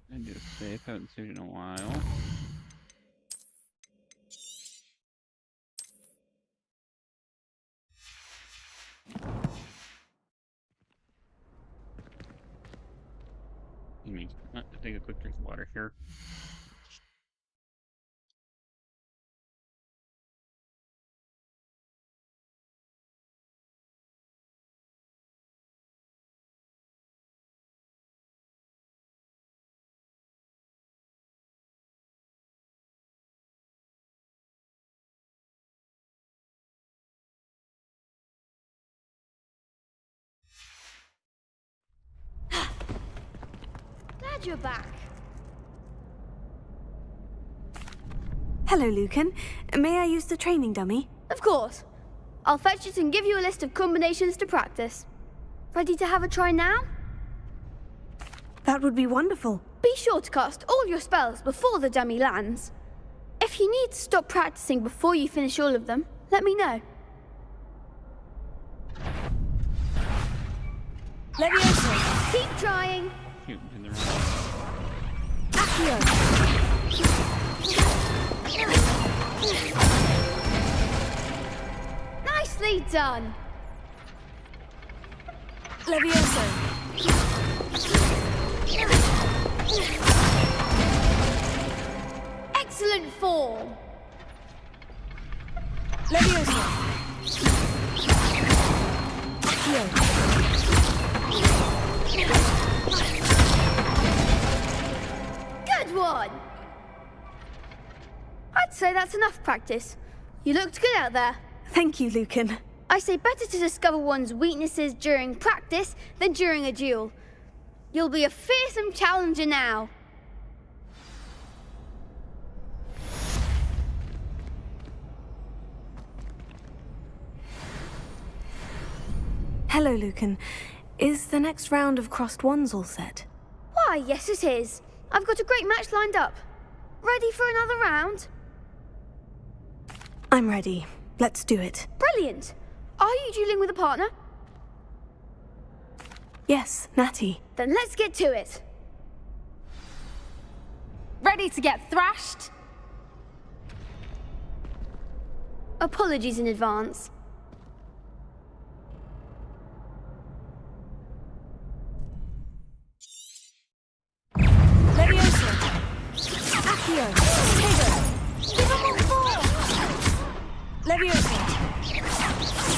I do safe, haven't seen it in a while. Let me take a quick drink of water here. Glad you're back. Hello, Lucan. May I use the training dummy? Of course. I'll fetch it and give you a list of combinations to practice. Ready to have a try now? That would be wonderful. Be sure to cast all your spells before the dummy lands. If you need to stop practicing before you finish all of them, let me know. Leviosa. Keep trying. Shoot, in the Accio. Nicely done. Levioso. Excellent form. Levioso. Accio. Good one. I'd say that's enough practice. You looked good out there. Thank you, Lucan. I say better to discover one's weaknesses during practice than during a duel. You'll be a fearsome challenger now. Hello, Lucan. Is the next round of crossed wands all set? Why, yes it is. I've got a great match lined up. Ready for another round? I'm ready. Let's do it. Brilliant. Are you dueling with a partner? Yes, Natty. Then let's get to it. Ready to get thrashed? Apologies in advance. Levioso. Accio. Tego. Give him all four. Levioso.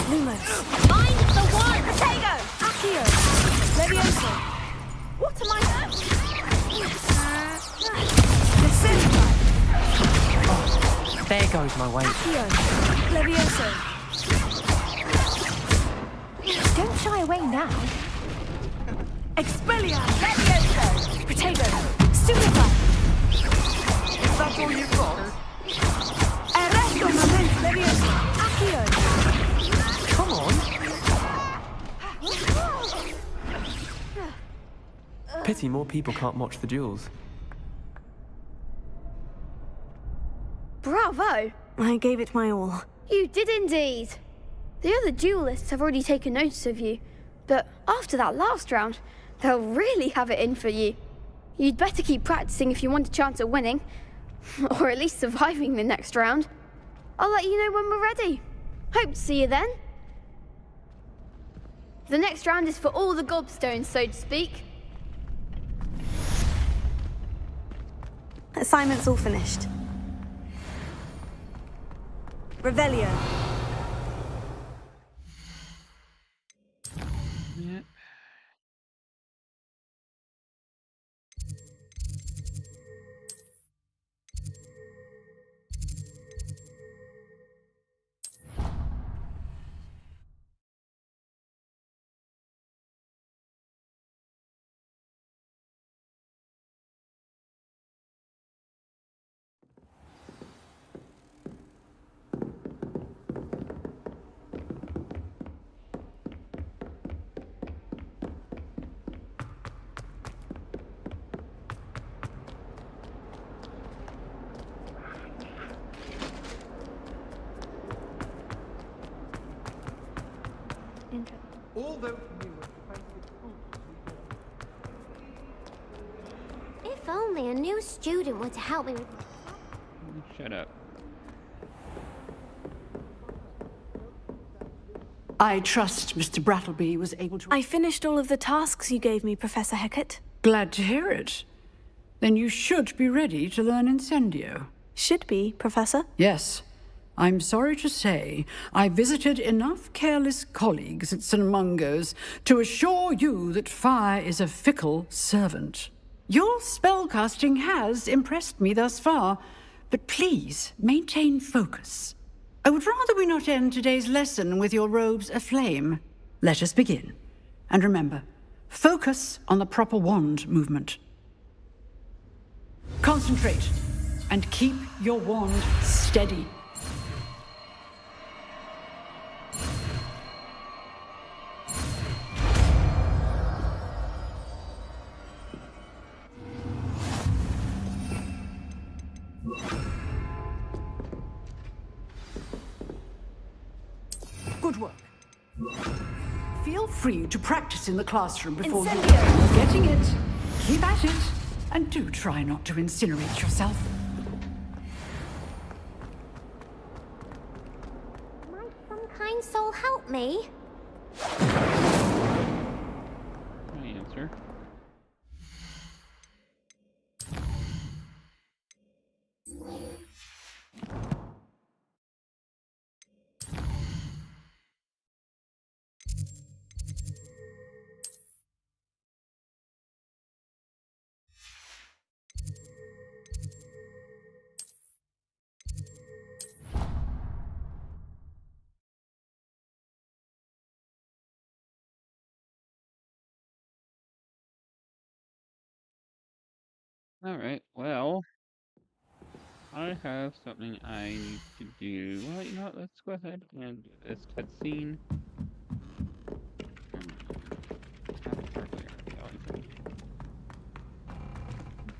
Lumos. Find the one! Tego. Accio. Levioso. What am I Disintegrate. There goes my weight. Accio. Levioso. Don't shy away now. Expelliarmus. Levioso. Protego. Stupefy. Is that all you've got? Arresto moment. Levioso. Accio. Come on. Pity more people can't watch the duels. Bravo. I gave it my all. You did indeed. The other duelists have already taken notice of you, but after that last round, they'll really have it in for you. You'd better keep practicing if you want a chance at winning, or at least surviving the next round. I'll let you know when we're ready. Hope to see you then. The next round is for all the gobstones, so to speak. Assignment's all finished. Revelio. Yeah. If only a new student were to help me with... Shut up. I trust Mr. Brattleby was able to... I finished all of the tasks you gave me, Professor Hecat. Glad to hear it. Then you should be ready to learn Incendio. Should be, Professor. Yes. I'm sorry to say, I visited enough careless colleagues at St. Mungo's to assure you that fire is a fickle servant. Your spellcasting has impressed me thus far, but please maintain focus. I would rather we not end today's lesson with your robes aflame. Let us begin. And remember, focus on the proper wand movement. Concentrate and keep your wand steady. Good work. Feel free to practice in the classroom before you... Getting it. Keep at it. And do try not to incinerate yourself. Kind soul, help me. My answer. Alright, well, I have something I need to do. Well, you know what, let's go ahead and do this cutscene.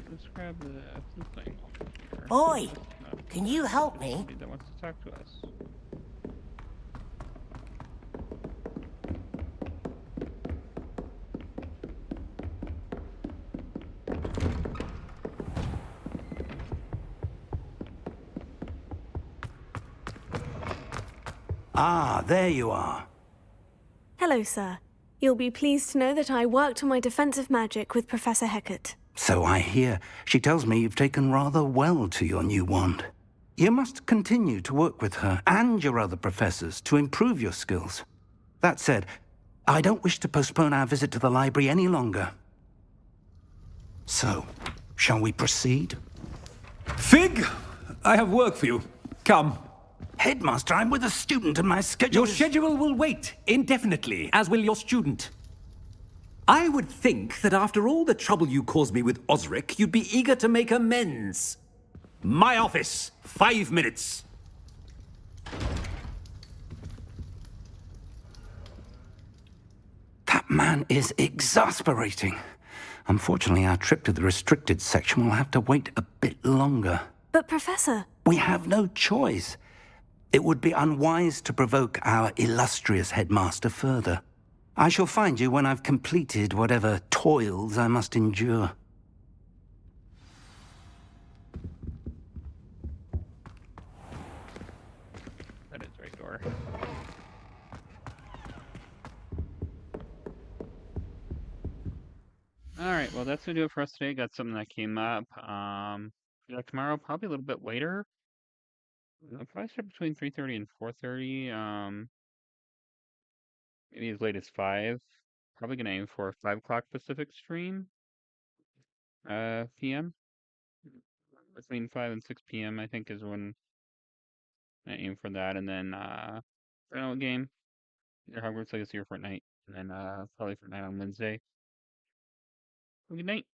Let's grab the thing over here. Boy, can you help me? Somebody that wants to talk to us. Ah, there you are. Hello, sir. You'll be pleased to know that I worked on my defensive magic with Professor Hecat. So I hear. She tells me you've taken rather well to your new wand. You must continue to work with her and your other professors to improve your skills. That said, I don't wish to postpone our visit to the library any longer. So, shall we proceed? Fig! I have work for you. Come. Headmaster, I'm with a student and my schedule Your schedule will wait indefinitely, as will your student. I would think that after all the trouble you caused me with Osric, you'd be eager to make amends. My office, 5 minutes. That man is exasperating. Unfortunately, our trip to the restricted section will have to wait a bit longer. But, Professor... We have no choice. It would be unwise to provoke our illustrious headmaster further. I shall find you when I've completed whatever toils I must endure. That is right door. Alright, well that's gonna do it for us today. Got something that came up. Tomorrow, probably a little bit later. I'll probably start between 3:30 and 4:30. Maybe as late as 5. Probably gonna aim for a 5 o'clock Pacific stream. PM. Between 5 and 6 PM, I think, is when I aim for that. And then, final game. Either Hogwarts Legacy or Fortnite. And then, probably Fortnite on Wednesday. Good night.